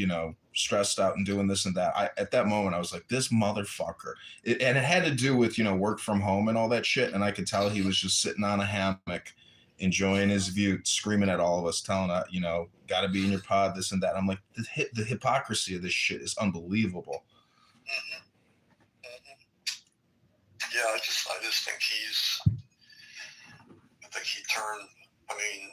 stressed out and doing this and that. At that moment, I was like, this motherfucker. And it had to do with, work from home and all that shit. And I could tell he was just sitting on a hammock, enjoying his view, screaming at all of us, telling us, got to be in your pod, this and that. I'm like, the hypocrisy of this shit is unbelievable.
Yeah, I just think he turned. I mean,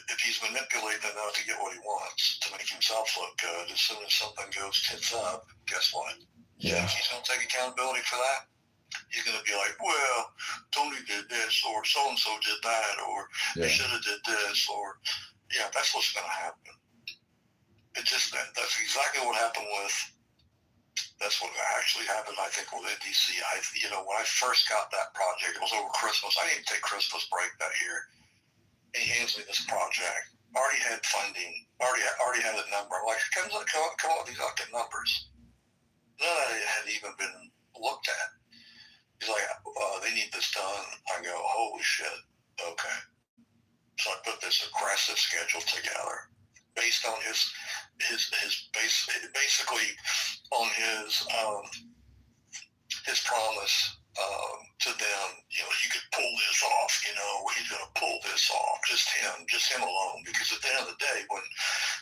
if he's manipulated enough to get what he wants, to make himself look good, as soon as something goes tits up, guess what? You think he's going to take accountability for that? He's going to be like, well, Tony did this, or so-and-so did that, or they should have did this, or, that's what's going to happen. It's just that's exactly what happened that's what actually happened, I think, with NDC. When I first got that project, it was over Christmas. I didn't take Christmas break that year. He hands me this project. Already had funding. Already had a number. I'm like, come on with these fucking numbers. None of it had even been looked at. He's like, they need this done. I go, holy shit. Okay. So I put this aggressive schedule together based on his basically on his promise to them. He could pull this off. He's going to pull this off. Just him alone. Because at the end of the day, when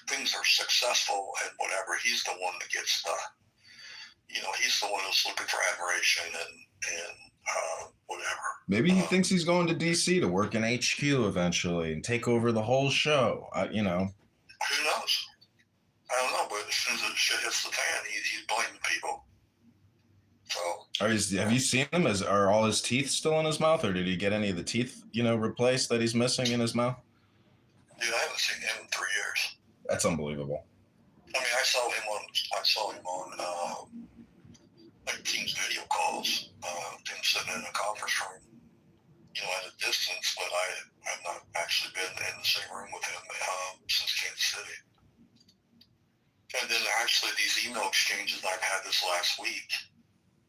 things are successful and whatever, he's the one that gets the. He's the one who's looking for admiration and whatever.
Maybe he thinks he's going to DC to work in HQ eventually and take over the whole show.
Who knows? I don't know, but as soon as the shit hits the fan, he's blaming people. So.
Have you seen him? Are all his teeth still in his mouth, or did he get any of the teeth, replaced that he's missing in his mouth?
Dude, I haven't seen him in 3 years.
That's unbelievable.
I mean, I saw him on like Teams video calls, him sitting in a conference room, at a distance, but I've not actually been in the same room with him since Kansas City. And then actually these email exchanges I've had this last week,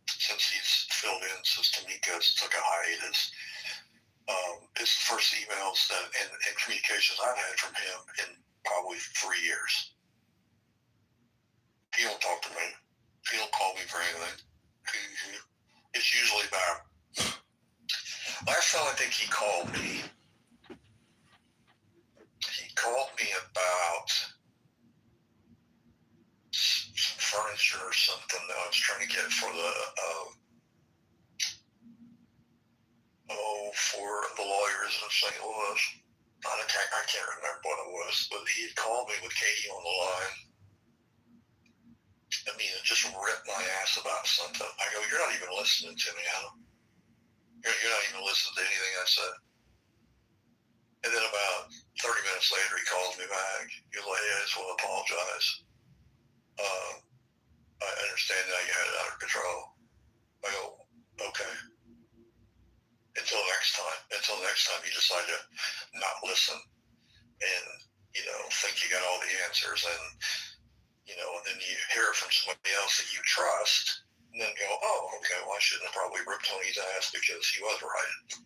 since he's filled in, since Tamika's took a hiatus, it's the first emails and communications I've had from him in probably 3 years. He don't talk to me. He don't call me for anything. It's usually about. Last time I think he called me was trying to get for the for the lawyers in St. Louis. I can't remember what it was, but he had called me with Katie on the line. I mean, it just ripped my ass about something. I go, you're not even listening to me, Adam. You're not even listening to anything I said. And then about 30 minutes later, he calls me back. He was like, hey, I just want to apologize. I understand now you had it under control. I go, okay. Until next time you decide to not listen and, think you got all the answers and then you hear it from somebody else that you trust and then go, oh, okay, well, I shouldn't have probably ripped Tony's ass because he was right.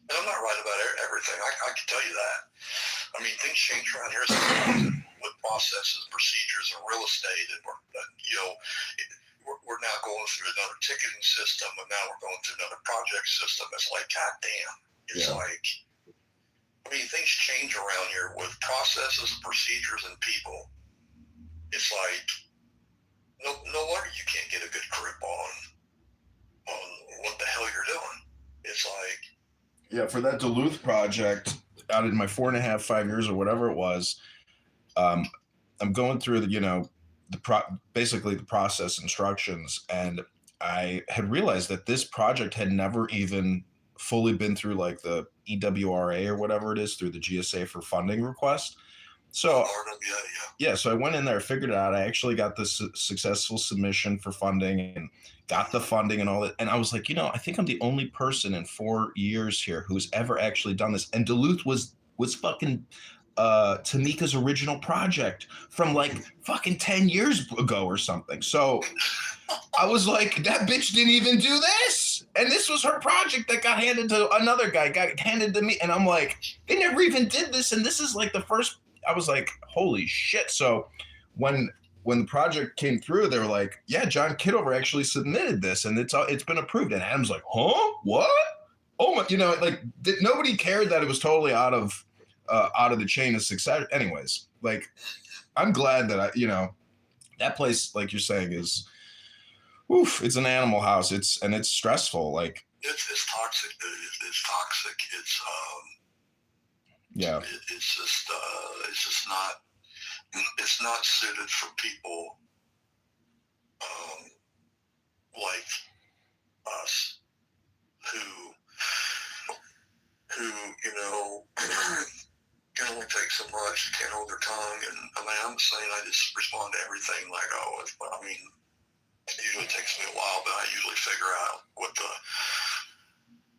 And I'm not right about everything. I can tell you that. I mean, things change around here with processes, procedures, and real estate, and we're now going through another ticketing system, and now we're going through another project system. It's like, goddamn. It's like, I mean, things change around here with processes, procedures, and people. It's like, no wonder you can't get a good grip on what the hell you're doing. It's like,
yeah, for that Duluth project, out in my 4.5, 5 years or whatever it was, I'm going through basically the process instructions, and I had realized that this project had never even fully been through like the EWRA or whatever it is, through the GSA for funding request. So so I went in there, figured it out. I actually got this successful submission for funding and got the funding and all that. And I was like, I think I'm the only person in 4 years here who's ever actually done this. And Duluth was fucking Tamika's original project from like fucking 10 years ago or something. So I was like, that bitch didn't even do this. And this was her project that got handed to another guy, got handed to me. And I'm like, they never even did this. And this is like the first. I was like, holy shit. So when the project came through, they were like, yeah, John Kitover actually submitted this and it's been approved. And Adam's like, huh? What? Oh my, nobody cared that it was totally out of the chain of success. Anyways, like, I'm glad that that place, like you're saying, is, it's an animal house. It's stressful. Like,
it's toxic. It's toxic. It's not suited for people like us who can only take so much, can't hold their tongue. And I mean, I'm saying I just respond to everything like, it usually takes me a while, but I usually figure out what the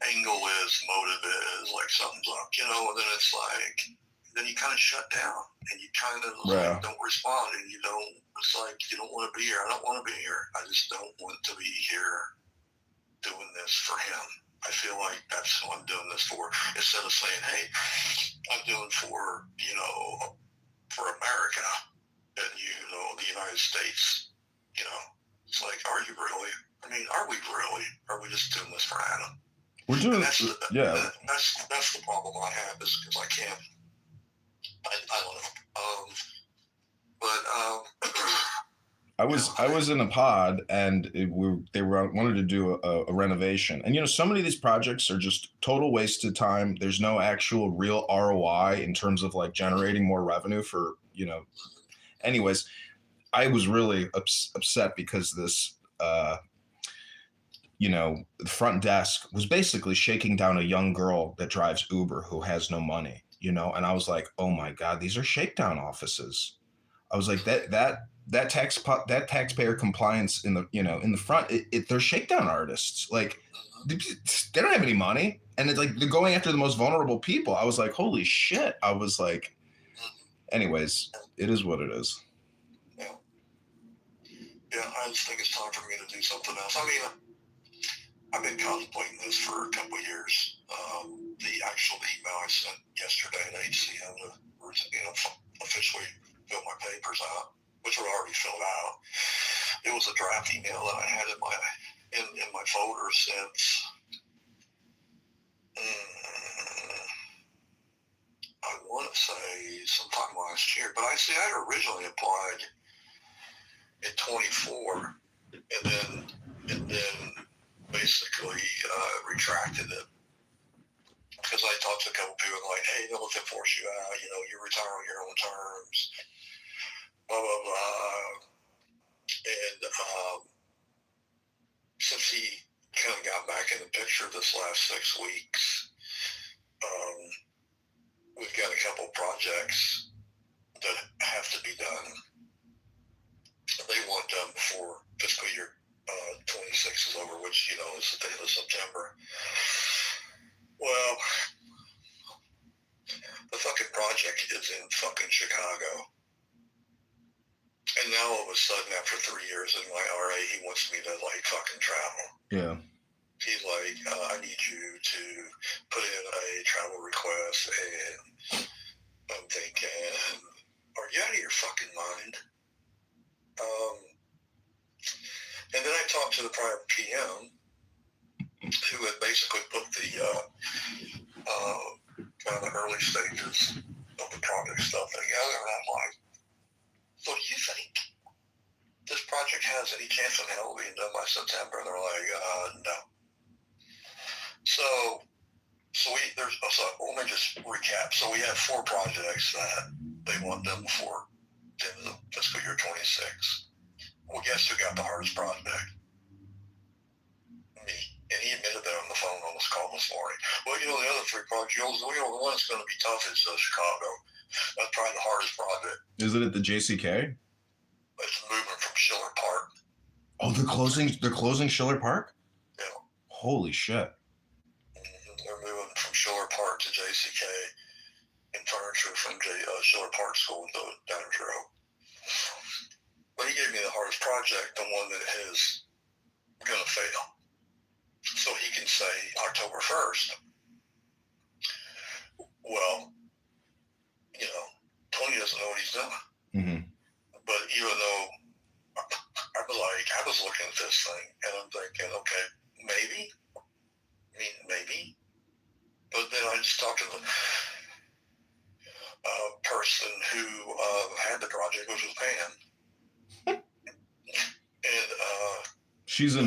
angle is, motive is, like something's up, and then it's like, then you kind of shut down and you kind of like don't respond, and it's like, you don't want to be here. I don't want to be here. I just don't want to be here doing this for him. I feel like that's who I'm doing this for, instead of saying, hey, I'm doing for America and the United States. It's like, are you really? I mean, are we really? Are we just doing this for Adam?
We're doing
that's the problem I have, is because I can't. I don't know.
I was in a pod, and they wanted to do a renovation, and so many of these projects are just total waste of time. There's no actual real ROI in terms of like generating more revenue for Anyways, I was really upset because this the front desk was basically shaking down a young girl that drives Uber who has no money, and I was like, oh my God, these are shakedown offices. I was like, that taxpayer compliance in the in the front, they're shakedown artists. Like, they don't have any money, and it's like they're going after the most vulnerable people. I was like, holy shit. I was like, anyways, it is what it is.
Yeah, I just think it's time for me to do something else. I mean, I've been contemplating this for a couple of years. The actual email I sent yesterday to HCM to officially fill my papers out, which were already filled out. It was a draft email that I had in my folder since I want to say sometime last year. But I had originally applied in 24 and then basically retracted it. Because I talked to a couple people like, hey, they'll force you out, you retire on your own terms, blah, blah, blah. And since he kind of got back in the picture this last 6 weeks, we've got a couple projects that have to be done. They want done before fiscal year 26 is over, which, is the end of September. Well, the fucking project is in fucking Chicago. And now all of a sudden, after 3 years in my RA, he wants me to fucking travel.
Yeah.
He's like, I need you to put in a travel request. And I'm thinking, are you out of your fucking mind? And then I talked to the prior PM who had basically put the kind of the early stages of the project stuff together. And I'm like, so do you think this project has any chance of hell being done by September? And they're like, no. So let me just recap. So we have 4 projects that they want done before the end of fiscal year 26. Well, guess who got the hardest project? Me. And he admitted that on the phone on this call this morning. Well, the other 3 projects, the one that's going to be tough is Chicago. That's probably the hardest project.
Is it at the JCK?
It's moving from Schiller Park.
Oh, they're closing Schiller Park?
Yeah.
Holy shit.
They're moving from Schiller Park to JCK and furniture from Schiller Park School to Downers Road. But he gave me the hardest project, the one that is going to fail. So he can say October 1st. Well, Tony doesn't know what he's doing. Mm-hmm. But even though I was looking at this thing and I'm thinking, okay, maybe. But then I just talked to the person who had the project, which was Pam. And
she's in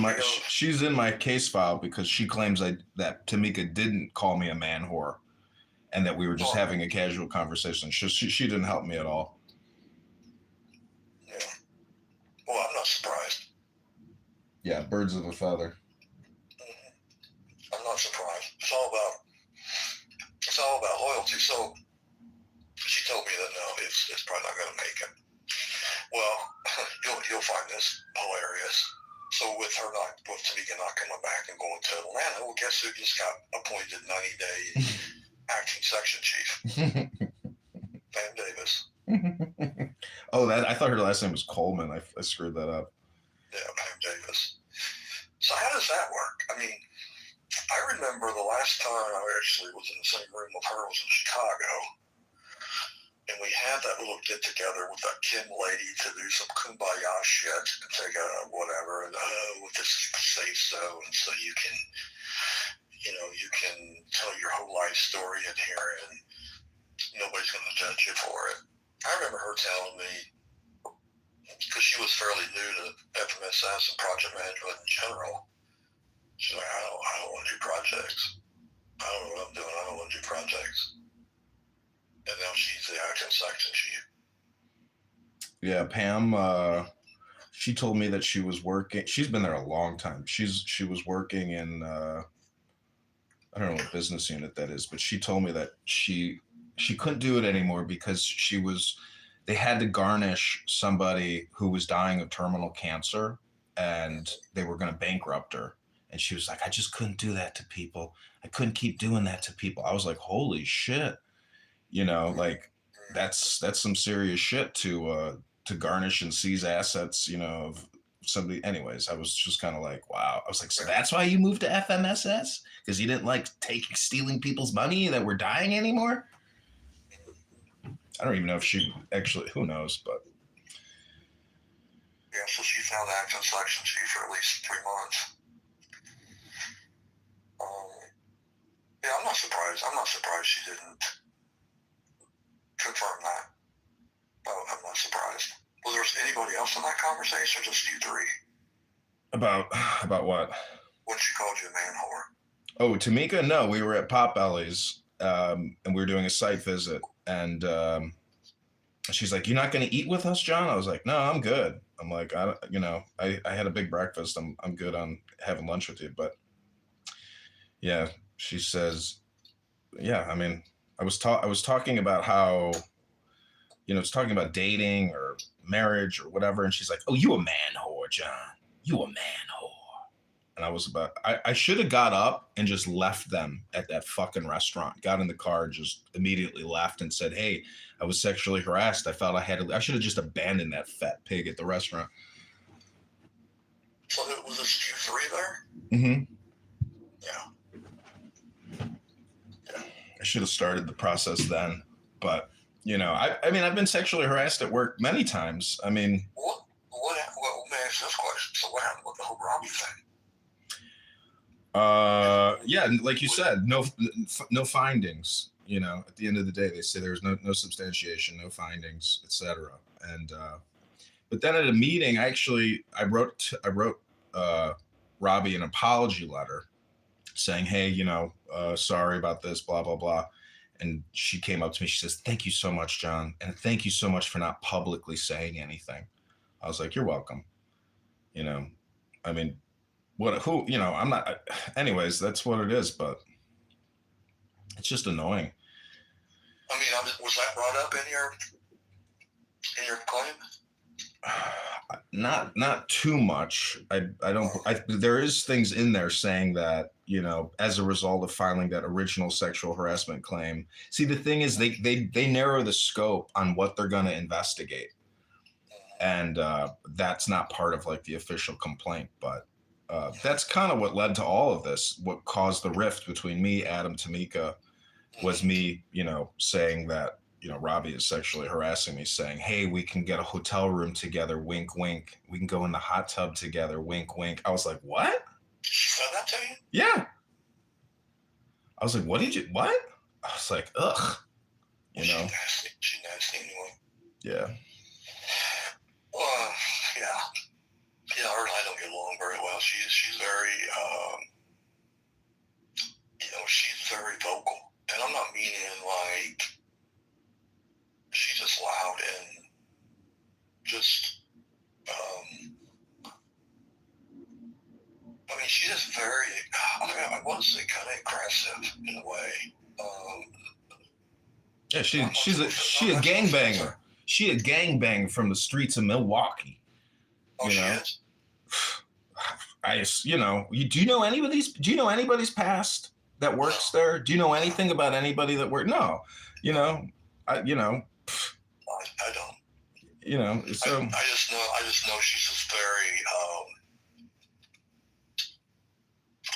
my case file because she claims that Tamika didn't call me a man whore, and that we were just having a casual conversation. She didn't help me at all.
Yeah. Well, I'm not surprised.
Yeah, birds of a feather.
I'm not surprised. It's all about loyalty. So she told me that no, it's probably not going to make it. Well, you'll find this hilarious. So with Tamika not coming back and going to Atlanta, well, guess who just got appointed 90-day acting section chief? Pam Davis.
Oh, I thought her last name was Coleman. I screwed that up.
Yeah, Pam Davis. So how does that work? I mean, I remember the last time I actually was in the same room with her was in Chicago. And we had that little get together with that Kim lady to do some kumbaya shit and take a whatever, and this is safe zone, so you can tell your whole life story in here and nobody's going to judge you for it. I remember her telling me, because she was fairly new to FMSS and project management in general, she's like, I don't want to do projects. I don't know what I'm doing. I don't want to do projects. And now she's the acting section chief.
Yeah, Pam, she told me that she was working. She's been there a long time. She was working in, I don't know what business unit that is, but she told me that she couldn't do it anymore because they had to garnish somebody who was dying of terminal cancer and they were going to bankrupt her. And she was like, I just couldn't do that to people. I couldn't keep doing that to people. I was like, holy shit. Like that's some serious shit to garnish and seize assets, of somebody. Anyways, I was just kind of like, wow. I was like, so that's why you moved to FMSS? Because you didn't like stealing people's money that were dying anymore? I don't even know if she actually, who knows, but.
Yeah, so she found acting section chief for at least 3 months. Yeah, I'm not surprised. I'm not surprised she didn't confirm that. I'm not surprised. Was there anybody else in that conversation or just you 3?
About what?
What she called you a man whore?
Oh, Tamika? No, we were at Potbelly's, and we were doing a site visit, and she's like, "You're not going to eat with us, John?" I was like, "No, I'm good." I'm like, I had a big breakfast. I'm good on having lunch with you, but yeah, she says, yeah. I mean, I was talking about how, it's talking about dating or marriage or whatever, and she's like, "Oh, you a man whore, John? You a man whore?" And I should have got up and just left them at that fucking restaurant. Got in the car, just immediately left and said, "Hey, I was sexually harassed. I felt I should have just abandoned that fat pig at the restaurant."
So was this Q3 there?
Mm-hmm.
Yeah.
I should have started the process then, but I mean, I've been sexually harassed at work many times. I mean,
What, well, let me ask this question. So what happened with the whole Robbie thing?
yeah, like you said, no findings. At the end of the day, they say there's no substantiation, no findings, etc. And but then at a meeting, I wrote Robbie an apology letter saying, "Hey, sorry about this, blah blah blah." And she came up to me. She says, "Thank you so much, John, and thank you so much for not publicly saying anything." I was like, "You're welcome." I mean, I'm not. Anyways, that's what it is. But it's just annoying.
I mean, was that brought up in your claim?
Not too much. I don't. There is things in there saying that as a result of filing that original sexual harassment claim. See, the thing is, they narrow the scope on what they're going to investigate, and that's not part of like the official complaint. But that's kind of what led to all of this. What caused the rift between me, Adam, Tamika, was me, saying that, Robbie is sexually harassing me, saying, "Hey, we can get a hotel room together, wink, wink. We can go in the hot tub together, wink, wink." I was like, "What?"
She said that to you?
Yeah. I was like, "What? I was like, ugh.
She's nasty. She's nasty anyway.
Yeah.
Yeah. Yeah, her and I don't get along very well. She's very, she's very vocal. And I'm not meaning like she's just loud and just, I mean, she's just very, I want to say kind of aggressive in a way.
Yeah, she a gangbanger. She a gangbanger from the streets of Milwaukee.
Oh, she is?
Do you know anybody's past that works there? Do you know anything about anybody that works? No, I don't. So
I just know she's just very,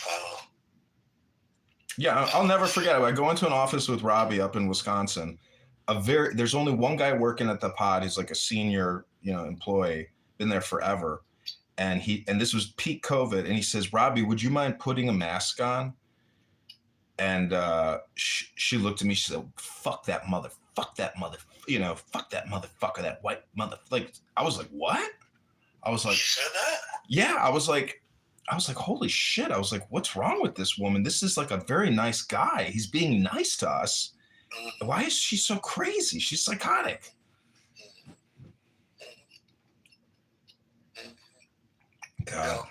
I don't know.
Yeah, I'll never forget it. I go into an office with Robbie up in Wisconsin. There's only one guy working at the pod. He's like a senior, employee, been there forever. And this was peak COVID. And he says, "Robbie, would you mind putting a mask on?" And she looked at me. She said, fuck that motherfucker, that white mother. Like, I was like, what? I was like,
she said that?
Yeah. I was like, holy shit. I was like, what's wrong with this woman? This is like a very nice guy. He's being nice to us. Why is she so crazy? She's psychotic. God.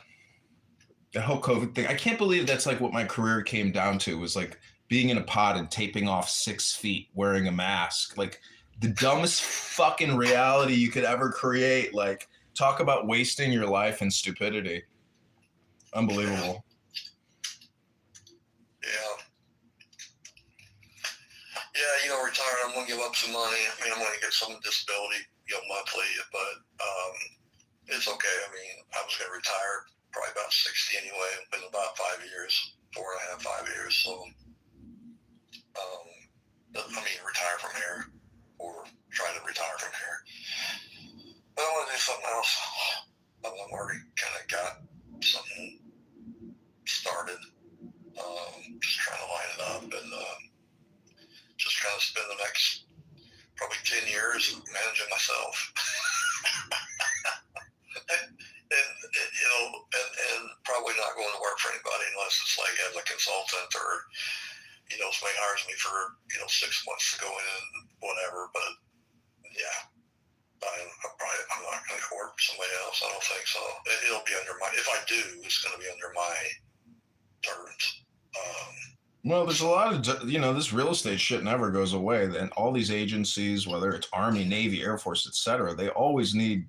The whole COVID thing. I can't believe that's like what my career came down to, was like being in a pod and taping off 6 feet, wearing a mask. Like the dumbest fucking reality you could ever create. Like, talk about wasting your life and stupidity. Unbelievable.
Yeah, retired, I'm going to give up some money. I mean, I'm going to get some disability, monthly, but it's okay. I mean, I was going to retire probably about 60 anyway. It's been about 5 years, 4.5, 5 years. So, retire from here, or try to retire from here. But I want to do something else. I've already kind of got something started. Just trying to line it up and just trying to spend the next probably 10 years managing myself. and willing to work for anybody unless it's like as a consultant or, somebody hires me for, 6 months to go in and whatever. But yeah, I'm not going to work for somebody else. I don't think so. It'll be under if I do, it's going to be under my terms.
Well, there's a lot of, this real estate shit never goes away. And all these agencies, whether it's Army, Navy, Air Force, et cetera, they always need,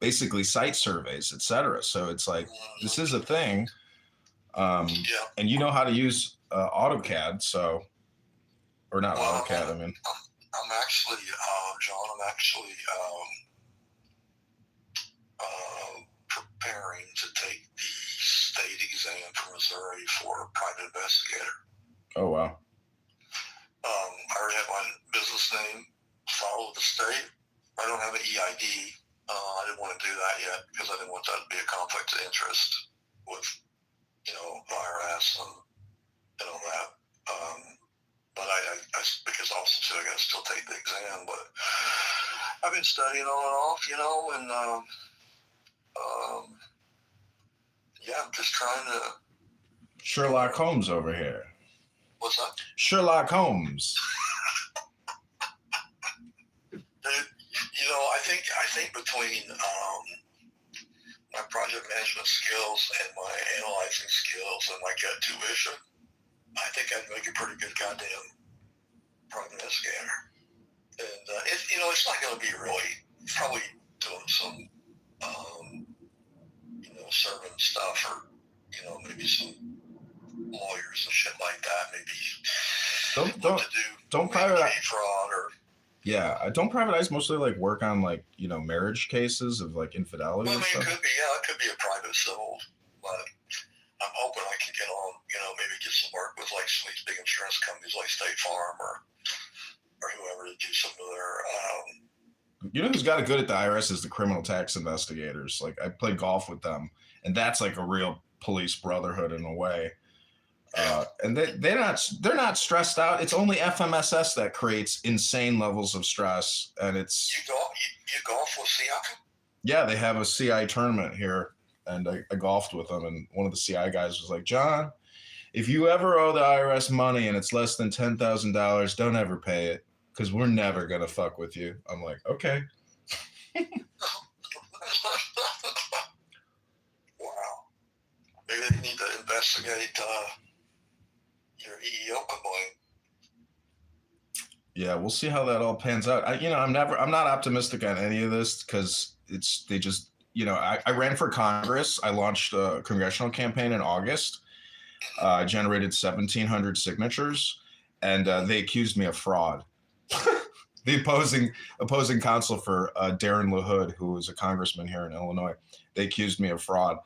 basically site surveys, et cetera. So it's like, this is a thing.
Yeah.
And you know how to use AutoCAD, so, or not
Well,
AutoCAD, I mean.
I'm actually, John, preparing to take the state exam for Missouri for a private investigator.
Oh, wow.
I already have my business name filed with the state. I don't have an EID. I didn't want to do that yet because I didn't want that to be a conflict of interest with, the IRS and all that. But I because also too, I got to still take the exam. But I've been studying on and off, and yeah, I'm just trying to.
Sherlock Holmes over here.
What's that?
Sherlock Holmes.
I think between my project management skills and my analyzing skills and my gut tuition, I think I'd make a pretty good goddamn private investigator. And it's not going to be really probably doing some serving stuff or maybe some lawyers and shit like that. Maybe
don't privatize
fraud or.
Yeah, don't privatize mostly like work on like marriage cases of like infidelity.
Well,
and
it
stuff.
it could be a private civil, but I'm hoping I can get on, maybe get some work with like some of these big insurance companies like State Farm or whoever to do some of their.
Who's got it good at the IRS is the criminal tax investigators. Like I play golf with them, and that's like a real police brotherhood in a way. And they're not stressed out. It's only FMSS that creates insane levels of stress, and it's
you golf with CI?
Yeah, they have a CI tournament here, and I golfed with them, and one of the CI guys was like, John, if you ever owe the IRS money and it's less than $10,000, don't ever pay it because we're never gonna fuck with you. I'm like, okay.
Wow. Maybe they need to investigate your EEO complaint.
Yeah, we'll see how that all pans out. I'm not optimistic on any of this because I ran for Congress. I launched a congressional campaign in August. I generated 1,700 signatures, and they accused me of fraud. The opposing counsel for Darren LaHood, who was a congressman here in Illinois, they accused me of fraud,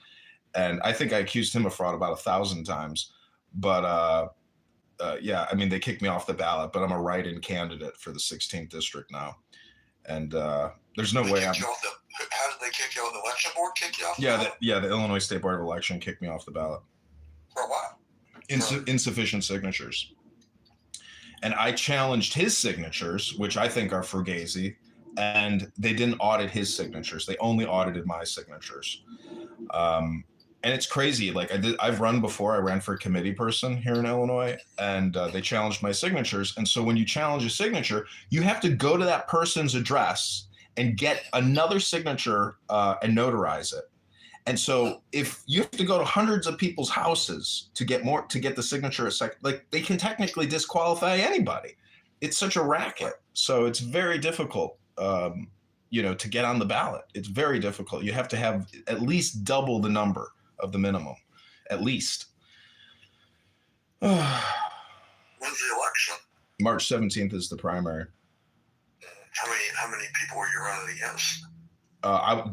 and I think I accused him of fraud about 1,000 times. But yeah, I mean, they kicked me off the ballot, but I'm a write-in candidate for the 16th district now, and there's no way I'm.
How did they kick you off? The election board kick you off?
The Illinois State Board of Election kicked me off the ballot.
For what?
Insufficient signatures. And I challenged his signatures, which I think are fugazi, and they didn't audit his signatures. They only audited my signatures. And it's crazy. Like I've run before. I ran for a committee person here in Illinois, and they challenged my signatures. And so when you challenge a signature, you have to go to that person's address and get another signature and notarize it. And so if you have to go to hundreds of people's houses to get the signature, like they can technically disqualify anybody. It's such a racket. So it's very difficult, to get on the ballot. It's very difficult. You have to have at least double the number of the minimum, at least.
When's the election?
March 17th is the primary.
How many people were you running against?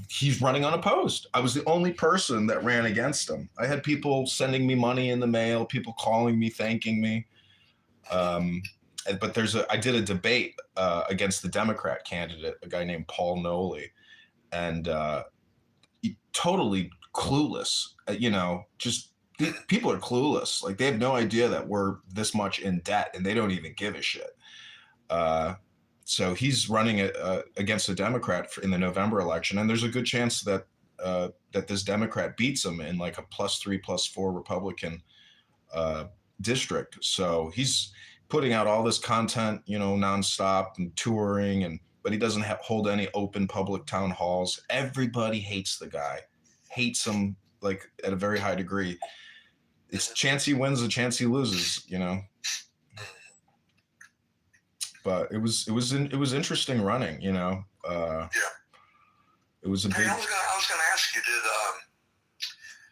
He's running unopposed. I was the only person that ran against him. I had people sending me money in the mail, people calling me, thanking me. But I did a debate against the Democrat candidate, a guy named Paul Noley, and totally clueless. Just people are clueless. Like they have no idea that we're this much in debt, and they don't even give a shit. So he's running against a Democrat in the November election, and there's a good chance that that this Democrat beats him in like a +3, +4 Republican district. So he's putting out all this content, nonstop and touring, but he doesn't hold any open public town halls. Everybody hates the guy, hates him like at a very high degree. It's chance he wins, a chance he loses, But it was interesting running,
Yeah.
It was a big.
I was gonna ask you, did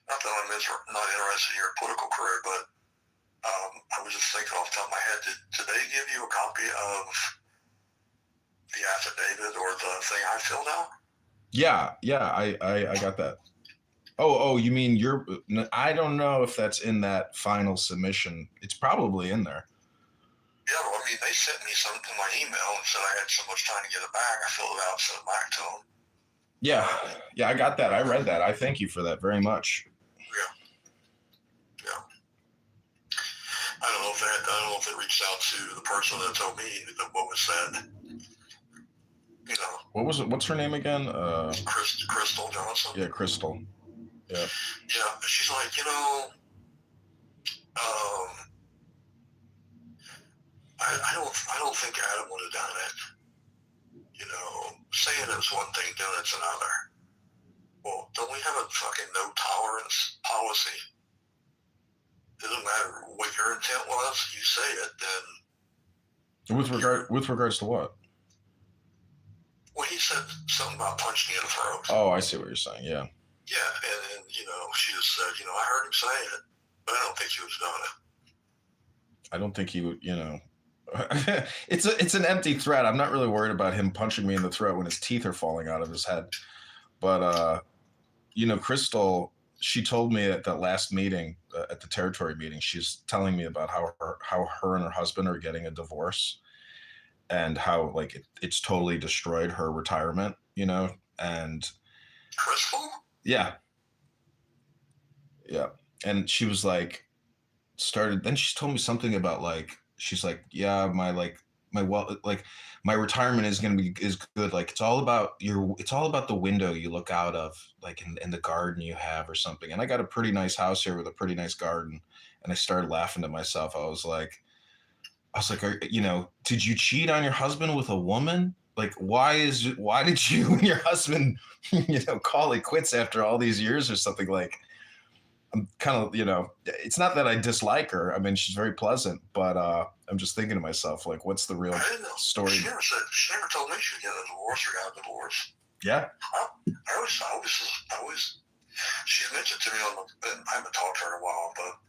not that I'm not interested in your political career, but I was just thinking off the top of my head, did they give you a copy of the affidavit or the thing I filled out?
Yeah, I got that. Oh, you mean I don't know if that's in that final submission. It's probably in there.
Yeah, well, I mean, they sent me something in my email and said I had so much time to get it back. I filled it out, sent it back to them.
Yeah, I got that. I read that. I thank you for that very much.
Yeah. I don't know if it reached out to the person that told me what was said.
What was it? What's her name again?
Crystal Johnson.
Yeah, Crystal. Yeah.
Yeah, she's like, I don't think Adam would have done it. Saying it's one thing, doing it's another. Well, don't we have a fucking no tolerance policy? It doesn't matter what your intent was. You say it, then.
With regards to what?
Well, he said something about punching you in the throat.
Oh, I see what you're saying. Yeah.
Yeah, and then she just said, I heard him say it, but I don't think he was doing it.
I don't think he would. It's an empty threat. I'm not really worried about him punching me in the throat when his teeth are falling out of his head. But Crystal, she told me at that last meeting, at the territory meeting, she's telling me about how her and her husband are getting a divorce, and how like it's totally destroyed her retirement. And
Crystal?
Yeah. And she was like, then she told me something about like, she's like, yeah, my retirement is good. Like it's all about the window you look out of, like in the garden you have or something. And I got a pretty nice house here with a pretty nice garden. And I started laughing to myself. I was like, did you cheat on your husband with a woman? Like, why did you and your husband, call it quits after all these years or something? Like, I'm kind of, it's not that I dislike her. I mean, she's very pleasant, but I'm just thinking to myself, like, what's the real story?
She never told me she was getting a divorce or got a divorce.
Yeah.
I always, she's mentioned to me I haven't talked to her in a while, but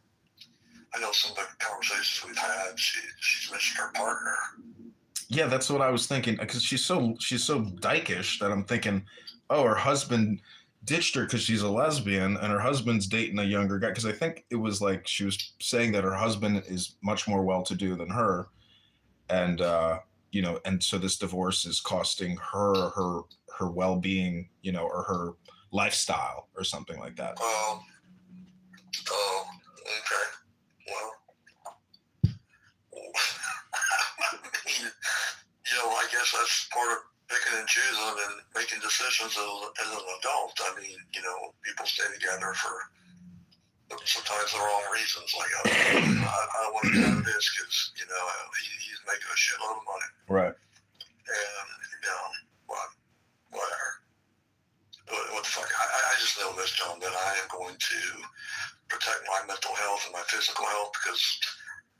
I know some of the conversations we've had, she's mentioned her partner.
Yeah, that's what I was thinking, because she's so dykish that I'm thinking, oh, her husband ditched her because she's a lesbian, and her husband's dating a younger guy. Because I think it was like she was saying that her husband is much more well-to-do than her, and and so this divorce is costing her well-being, or her lifestyle or something like that.
Okay. Well, I guess that's part of picking and choosing and making decisions as an adult. I mean, people stay together for sometimes the wrong reasons. Like, I don't want to get out of this because, he's making a shitload of money.
Right.
And, whatever. What the fuck? I just know this, John, that I am going to protect my mental health and my physical health because,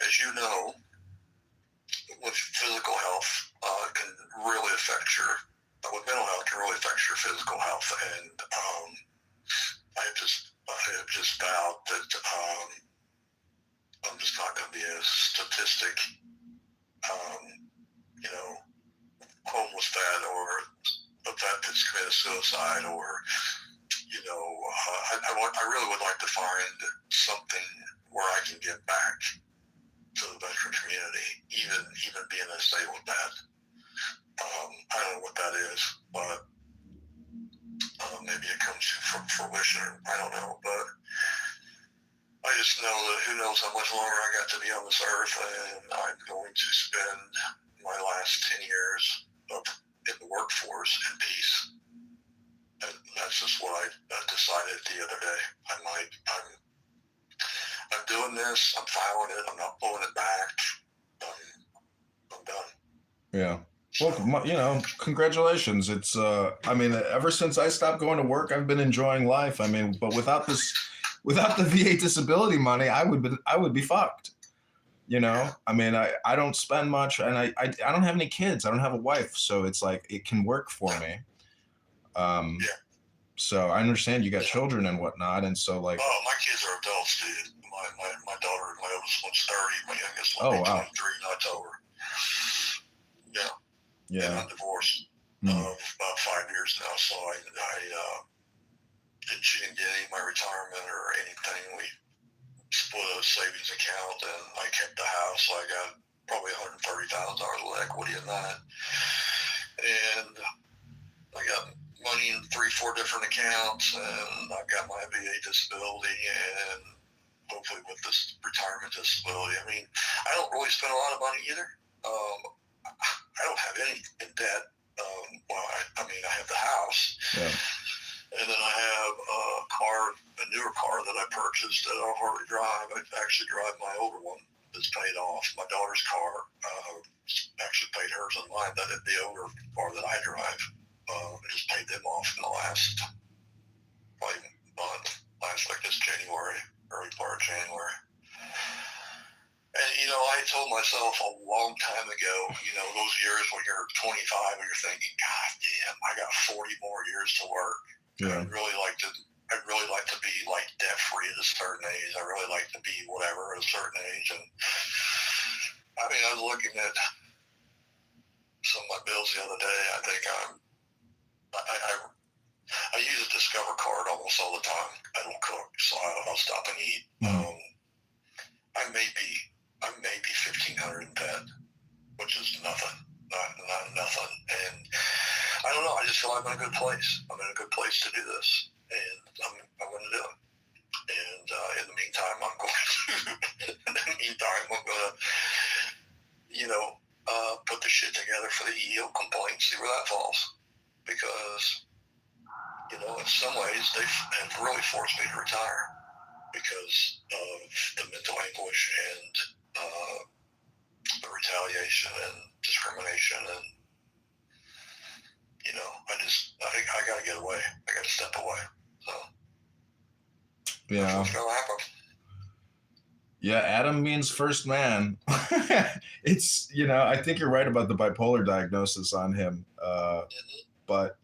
as you know, with physical health can really affect with mental health can really affect your physical health. And I have just vowed that I'm just not going to be a statistic, homeless vet or a vet that's committed suicide or, I really would like to find something where I can give back to the veteran community, even being a disabled vet. I don't know what that is, but maybe it comes from fruition. I don't know, but I just know that who knows how much longer I got to be on this earth, and I'm going to spend my last 10 years in the workforce in peace. And that's just what I decided the other day. I'm doing this. I'm filing it. I'm not pulling it back. I'm done.
Yeah.
So,
Well, congratulations. It's I mean, ever since I stopped going to work, I've been enjoying life. I mean, but without the VA disability money, I would be fucked. I mean, I don't spend much, and I don't have any kids. I don't have a wife, so it's like it can work for me.
yeah.
So I understand you got children and whatnot, and so like,
Oh, my kids are adults, dude. My daughter, my oldest one's 30. My youngest one
Oh,
will be
wow.
23 in October. Yeah. And
yeah,
I'm divorced
Hmm.
about 5 years now, so she didn't get any of my retirement or anything. We split a savings account, and I kept the house. So I got probably $130,000 of equity in that, and I got money in 3-4 different accounts, and I've got my VA disability, and hopefully with this retirement disability. I mean, I don't really spend a lot of money either. I don't have any in debt. Well, I mean, I have the house.
Yeah.
And then I have a newer car that I purchased that I hardly drive. I actually drive my older one that's paid off. My daughter's car actually paid hers and mine. That the older car that I drive, I just paid them off in the last month, like this January, early part of January. And, I told myself a long time ago, those years when you're 25 and you're thinking, God damn, I got 40 more years to work.
Yeah.
I'd really like to be like debt free at a certain age. I really like to be whatever at a certain age. And I mean, I was looking at some of my bills the other day. I think I use a Discover card almost all the time. I don't cook, so I'll stop and eat.
Mhm.
I may be $1,500 in debt, which is nothing, not nothing. And I don't know. I just feel I'm in a good place. I'm in a good place to do this, and I'm going to do it. And in the meantime, I'm going to, put the shit together for the EEO complaint, see where that falls, because in some ways they have really forced me to retire because of the mental anguish and the retaliation and discrimination, and I think I got to get away. I got to step away. So
Yeah.
that's what's gonna happen.
Yeah, Adam means first man. It's, I think you're right about the bipolar diagnosis on him. But,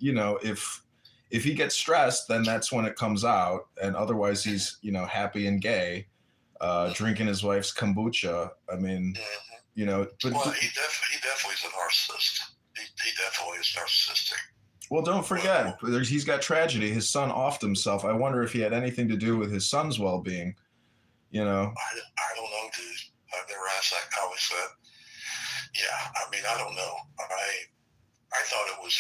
if he gets stressed, then that's when it comes out. And otherwise he's, happy and gay, drinking his wife's kombucha. I mean, but
Well, he definitely is a narcissist. He definitely is narcissistic.
Well, don't forget, he's got tragedy. His son offed himself. I wonder if he had anything to do with his son's well-being.
I don't know, dude. I've never asked that. I always said, yeah. I mean, I don't know. I thought it was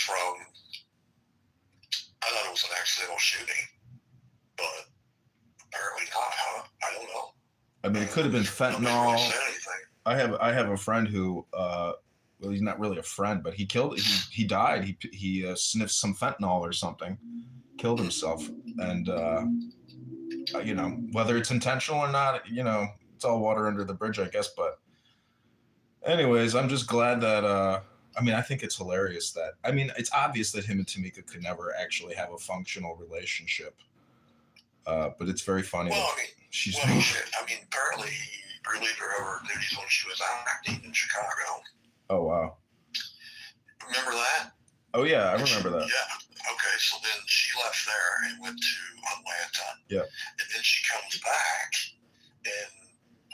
an accidental shooting, but apparently not, huh? I don't know.
I mean, it could have been fentanyl.
Nobody really said anything.
I have a friend who, well, he's not really a friend, but he died. He sniffed some fentanyl or something, killed himself, and whether it's intentional or not, it's all water under the bridge, I guess. But anyways, I'm just glad that, I think it's hilarious that, it's obvious that him and Tamika could never actually have a functional relationship. But it's very funny.
Well,
she's.
Apparently he relieved her of her duties when she was acting in Chicago.
Oh, wow.
Remember that?
Oh, yeah, I remember that.
Yeah. Okay, so then she left there and went to Atlanta.
Yeah.
And then she comes back and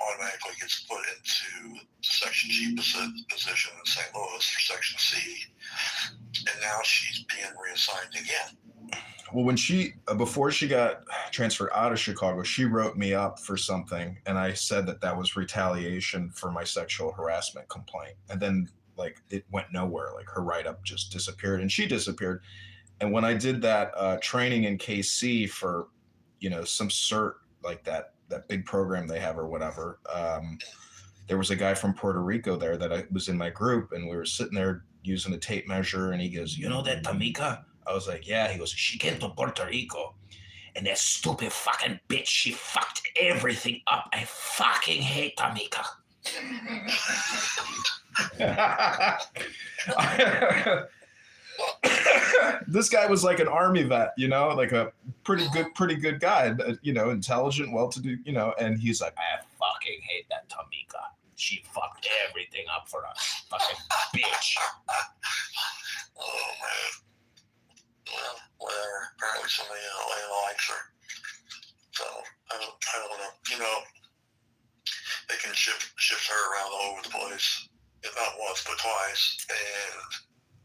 automatically gets put into the Section G position in St. Louis for Section C. And now she's being reassigned again.
Well, before she got transferred out of Chicago, she wrote me up for something, and I said that was retaliation for my sexual harassment complaint. And then, it went nowhere. Her write-up just disappeared, and she disappeared. And when I did that training in KC for, some cert, like that big program they have or whatever, there was a guy from Puerto Rico there that was in my group, and we were sitting there using a tape measure, and he goes, "You know that Tamika?" I was like, yeah. He goes, she came to Puerto Rico. And that stupid fucking bitch, she fucked everything up. I fucking hate Tamika. This guy was like an army vet, you know, like a pretty good guy, you know, intelligent, well-to-do, you know, and he's like, I fucking hate that Tamika. She fucked everything up for us. Fucking bitch.
Oh, man. Well, whatever. Apparently somebody in Atlanta likes her. So, I don't know. You know, they can shift her around all over the place. If not once, but twice. And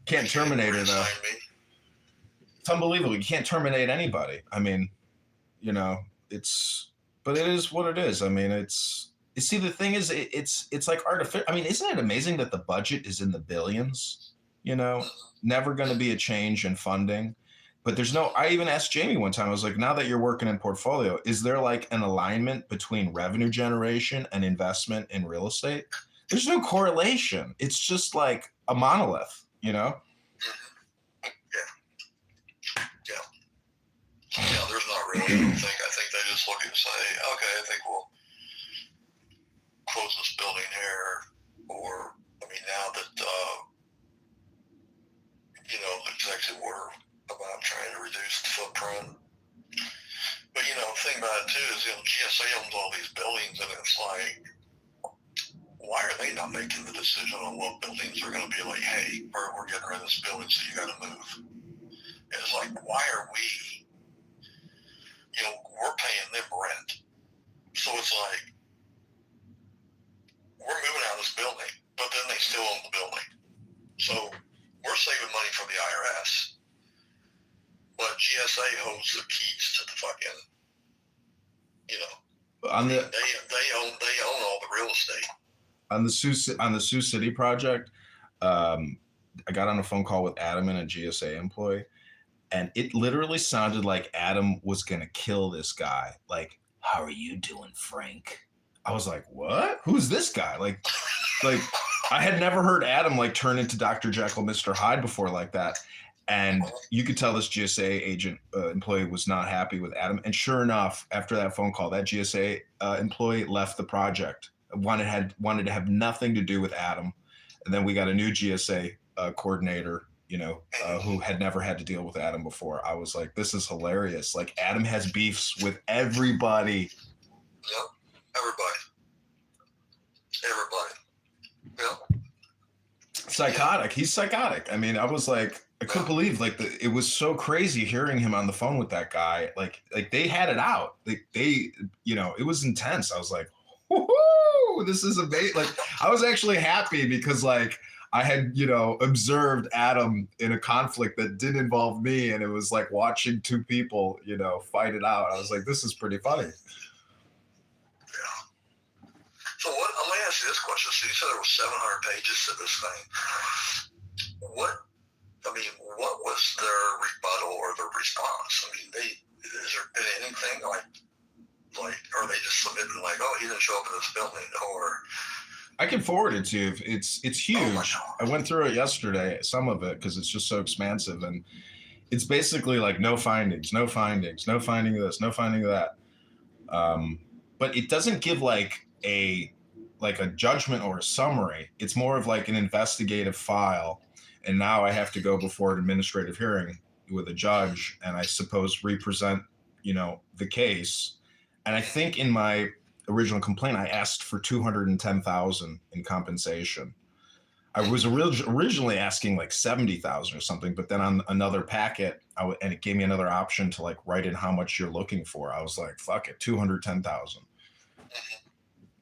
can't terminate her, though.
Me.
It's unbelievable. You can't terminate anybody. I mean, you know, but it is what it is. I mean, you see, the thing is, it's like artificial. I mean, isn't it amazing that the budget is in the billions? You know, never going to be a change in funding. But there's no, I even asked Jamie one time, I was like, now that you're working in portfolio, is there like an alignment between revenue generation and investment in real estate? There's no correlation. It's just like a monolith, you know?
Yeah, there's not really anything. I think they just look and say, okay, I think we'll close this building here. Or, I mean, now that, you know, the executive order about trying to reduce the footprint. But, you know, the thing about it, too, is, you know, GSA owns all these buildings, and it's like, why are they not making the decision on what buildings are going to be like, hey, we're getting rid of this building, so you got to move? And it's like, why are we, you know, we're paying them rent. So it's like, we're moving out of this building, but then they still own the building. So we're saving money from the IRS. But GSA holds the keys to the fucking, you know, they own all the real estate.
On the Sioux City project, I got on a phone call with Adam and a GSA employee, and it literally sounded like Adam was gonna kill this guy. Like, how are you doing, Frank? I was like, what? Who's this guy? Like I had never heard Adam like turn into Dr. Jekyll, Mr. Hyde before like that. And you could tell this GSA agent employee was not happy with Adam. And sure enough, after that phone call, that GSA employee left the project. Wanted to have nothing to do with Adam. And then we got a new GSA coordinator, you know, who had never had to deal with Adam before. I was like, this is hilarious. Like, Adam has beefs with everybody.
Yep, everybody. Yep.
Psychotic. He's psychotic. I mean, I was like, I couldn't believe, like, it was so crazy hearing him on the phone with that guy. Like they had it out. They, you know, it was intense. I was like, woohoo, this is amazing. Like, I was actually happy because, like, I had, you know, observed Adam in a conflict that didn't involve me, and it was like watching two people, you know, fight it out. I was like, this is pretty funny.
Yeah. So what? I'm gonna ask you this question. So you said there was 700 pages to this thing. What was their rebuttal or their response? I mean, has there been anything like, are they just submitting like, oh, he didn't show up in this building, or?
I can forward it to you. It's huge. Oh, I went through it yesterday, some of it, because it's just so expansive, and it's basically like no findings, no findings, no finding of this, no finding of that. But it doesn't give like a judgment or a summary. It's more of like an investigative file. And now I have to go before an administrative hearing with a judge, and I suppose represent, you know, the case. And I think in my original complaint, I asked for $210,000 in compensation. I was originally asking like $70,000 or something, but then on another packet, and it gave me another option to like write in how much you're looking for. I was like, fuck it, $210,000.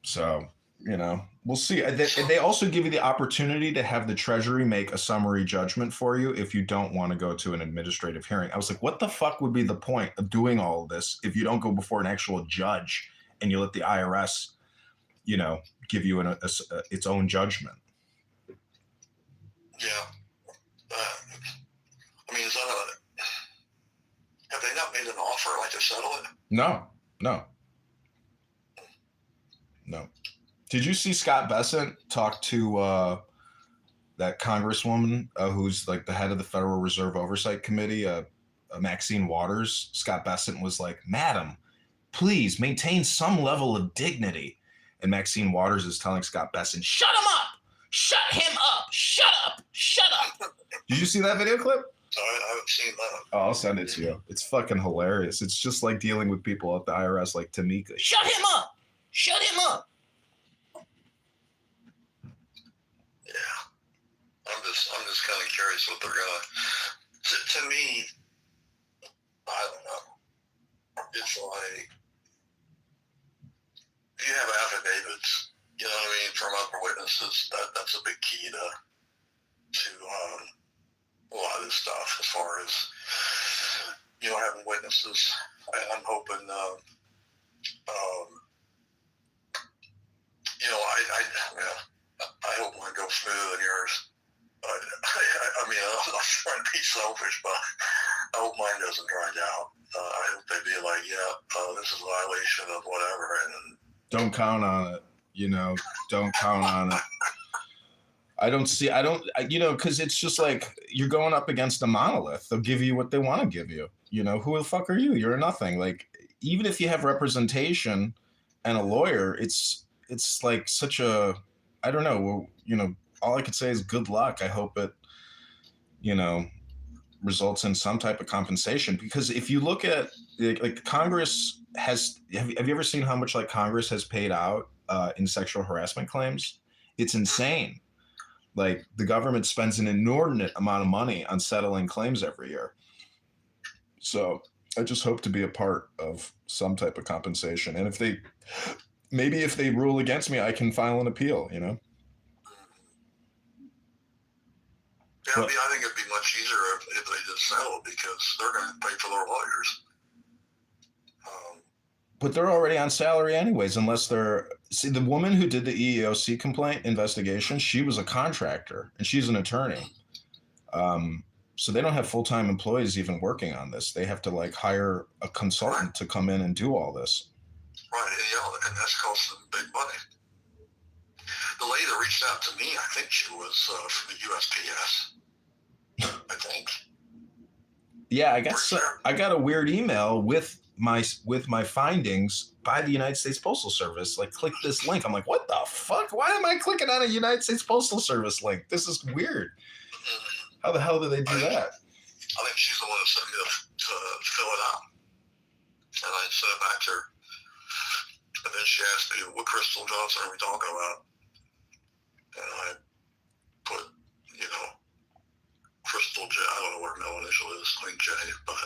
So, you know, we'll see. They also give you the opportunity to have the Treasury make a summary judgment for you if you don't want to go to an administrative hearing. I was like, what the fuck would be the point of doing all of this if you don't go before an actual judge and you let the IRS, you know, give you its own judgment?
Yeah. I mean, have they not made an offer like to settle it?
No. Did you see Scott Bessent talk to that Congresswoman who's like the head of the Federal Reserve Oversight Committee, Maxine Waters, Scott Bessent was like, "Madam, please maintain some level of dignity." And Maxine Waters is telling Scott Bessent, "Shut him up! Shut him up! Shut up! Shut up!" Did you see that video clip?
So I haven't seen that.
Oh, I'll send it to you. It's fucking hilarious. It's just like dealing with people at the IRS like Tamika. Shut him up! Shut him up!
Yeah. I'm just kind of curious what they're gonna. To me, I don't know. It's like if you have affidavits, you know what I mean, from other witnesses. That's a big key to a lot of this stuff. As far as having witnesses, I'm hoping. I hope mine goes smooth than yours. I mean, I'm not trying to be selfish, but I hope mine doesn't drag out. I hope they be like, this is a violation of whatever, and
don't count on it. Don't count on it. Because it's just like you're going up against a monolith. They'll give you what they want to give you. Who the fuck are you? You're a nothing. Like, even if you have representation and a lawyer, it's like such a, I don't know. All I could say is good luck. I hope it, results in some type of compensation. Because if you look at like Congress has, have you ever seen how much like Congress has paid out in sexual harassment claims? It's insane. Like, the government spends an inordinate amount of money on settling claims every year. So I just hope to be a part of some type of compensation. And if they rule against me, I can file an appeal,
Yeah, I think it'd be much easier if they just settle, because they're going to pay for their lawyers.
But they're already on salary anyways, unless they're... See, the woman who did the EEOC complaint investigation, she was a contractor, and she's an attorney. So they don't have full-time employees even working on this. They have to, like, hire a consultant to come in and do all this.
Right, and that's costing them big money. The lady that reached out to me, I think she was from the USPS. I think.
Yeah, I got a weird email with my findings by the United States Postal Service. Like, click this link. I'm like, what the fuck? Why am I clicking on a United States Postal Service link? This is weird. How the hell do they do that?
I think she's the one that sent me to fill it out. And I sent it back to her. And then she asked me, what Crystal Johnson are we talking about? And I put, Crystal J. I don't know what her middle initial is, like J, but...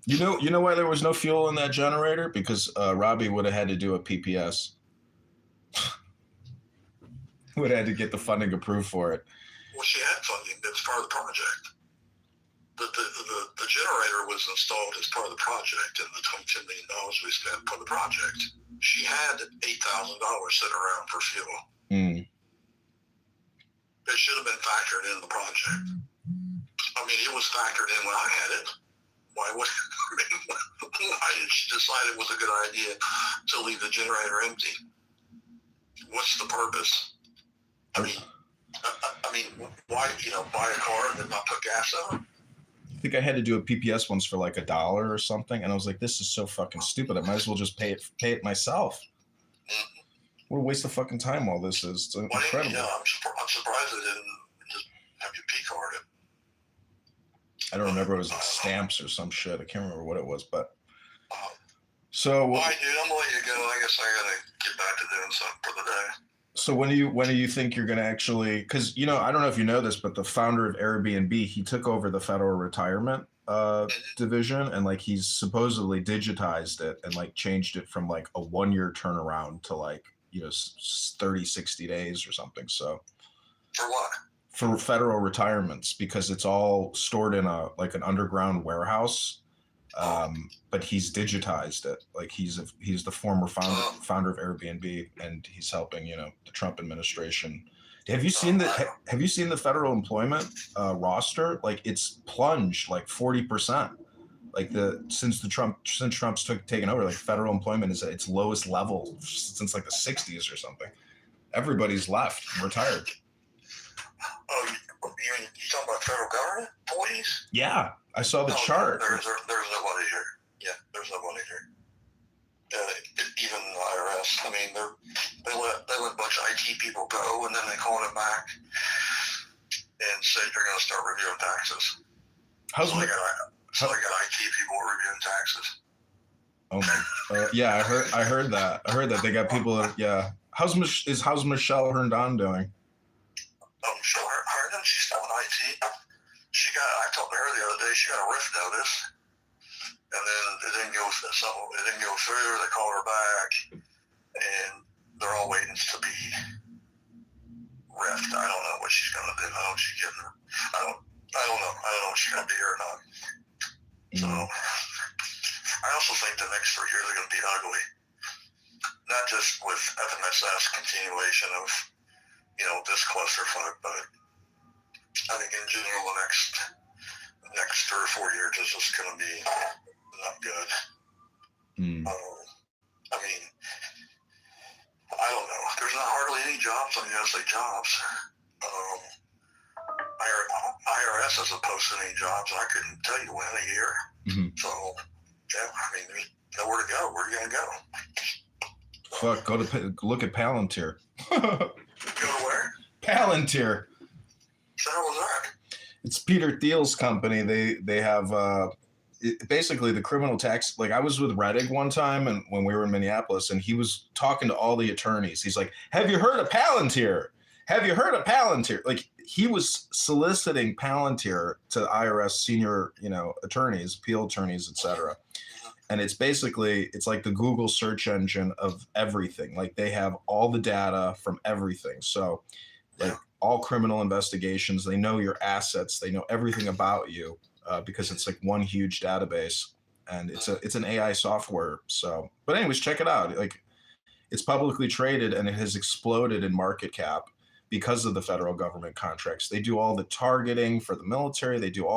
You know why there was no fuel in that generator? Because Robbie would have had to do a PPS. Would have had to get the funding approved for it.
Well, she had funding. That was part of the project. The generator was installed as part of the project, and the $10 million we spent for the project. She had $8,000 sitting around for fuel.
Mm.
It should have been factored in the project. I mean, it was factored in when I had it. Why did she decide it was a good idea to leave the generator empty? What's the purpose? I mean, why, buy a car and then not put gas in it?
I think I had to do a PPS once for like $1 or something, and I was like, "This is so fucking stupid. I might as well just pay it myself."
Mm-hmm.
What a waste of fucking time all this is. It's incredible.
Yeah, I'm surprised they didn't just have you P-card it.
I don't remember. It was like stamps or some shit. I can't remember what it was, but so.
All right, dude, I'm gonna let you go. I guess I gotta get back to doing something for the day.
So when do you think you're gonna actually? Because I don't know if you know this, but the founder of Airbnb, he took over the federal retirement division, and like he's supposedly digitized it and like changed it from like a 1-year turnaround to like 30, 60 days or something. So
for what?
For federal retirements, because it's all stored in an underground warehouse. But he's digitized it. Like he's the former founder of Airbnb, and he's helping the Trump administration. Have you seen the federal employment roster? Like, it's plunged like 40%. Like since Trump's taken over, like federal employment is at its lowest level since like the 60s or something. Everybody's left, retired.
Oh, you talking about federal government employees?
Yeah, I saw the
No,
chart.
there's nobody here. Yeah, there's nobody here. Even the IRS. I mean, they let a bunch of IT people go, and then they call them back and say they're going to start reviewing taxes.
How's
So they got IT people reviewing taxes.
Oh my! Yeah, I heard that. I heard that they got people. Yeah. How's Michelle Herndon doing?
Michelle Herndon, she's still in IT. I talked to her the other day. She got a RIF notice, and then it didn't go through. They called her back, and they're all waiting to be riffed. I don't know what she's gonna do. I don't know if she's getting her. I don't know. I don't know if she's gonna be here or not. So I also think the next 3 years are gonna be ugly. Not just with FMSS continuation of, this clusterfuck, but I think in general the next 3 or 4 years is just gonna be not good. I mean, I don't know. There's not hardly any jobs on USA Jobs. IRS hasn't posted any jobs, and I couldn't tell you when a year. So, yeah, I mean, there's nowhere to go. Where are you going to go?
Fuck, look at Palantir.
Go to where?
Palantir.
So how was that?
It's Peter Thiel's company. They have basically the criminal tax. Like I was with Rettig one time, and when we were in Minneapolis, and he was talking to all the attorneys. He's like, "Have you heard of Palantir? Have you heard of Palantir?" Like he was soliciting Palantir to IRS senior, attorneys, appeal attorneys, etc. And it's like the Google search engine of everything. Like they have all the data from everything. So like all criminal investigations, they know your assets, they know everything about you because it's like one huge database, and it's an AI software. So, but anyways, check it out. Like it's publicly traded, and it has exploded in market cap because of the federal government contracts. They do all the targeting for the military. They do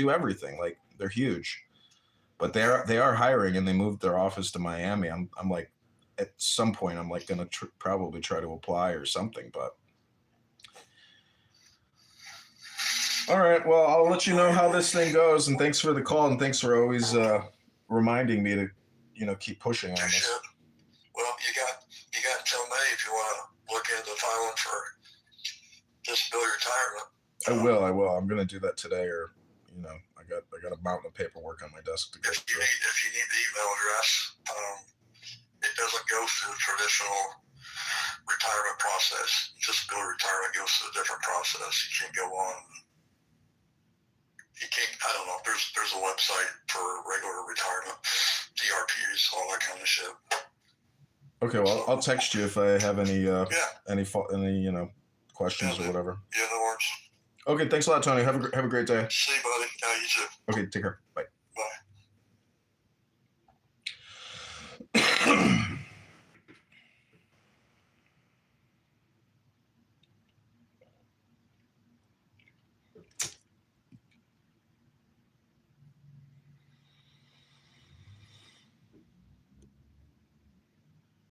everything. Like they're huge, but they are hiring, and they moved their office to Miami. I'm like, at some point, I'm like going to probably try to apply or something, but. All right. Well, I'll let you know how this thing goes, and thanks for the call, and thanks for always reminding me to, keep pushing on this.
Well, you got until May if you want to look into filing for disability retirement.
I will. I'm going to do that today, or I got a mountain of paperwork on my desk to go through.
If you need the email address, it doesn't go through the traditional retirement process. Disability retirement goes through a different process. You can't go on. You can't. I don't know. There's a website for regular retirement, DRPs, all that kind of shit.
Okay. Well, I'll text you if I have any questions or whatever.
Yeah, no worries.
Okay. Thanks a lot, Tony. Have a great day.
See you, buddy. You too.
Okay. Take care. Bye.
Bye.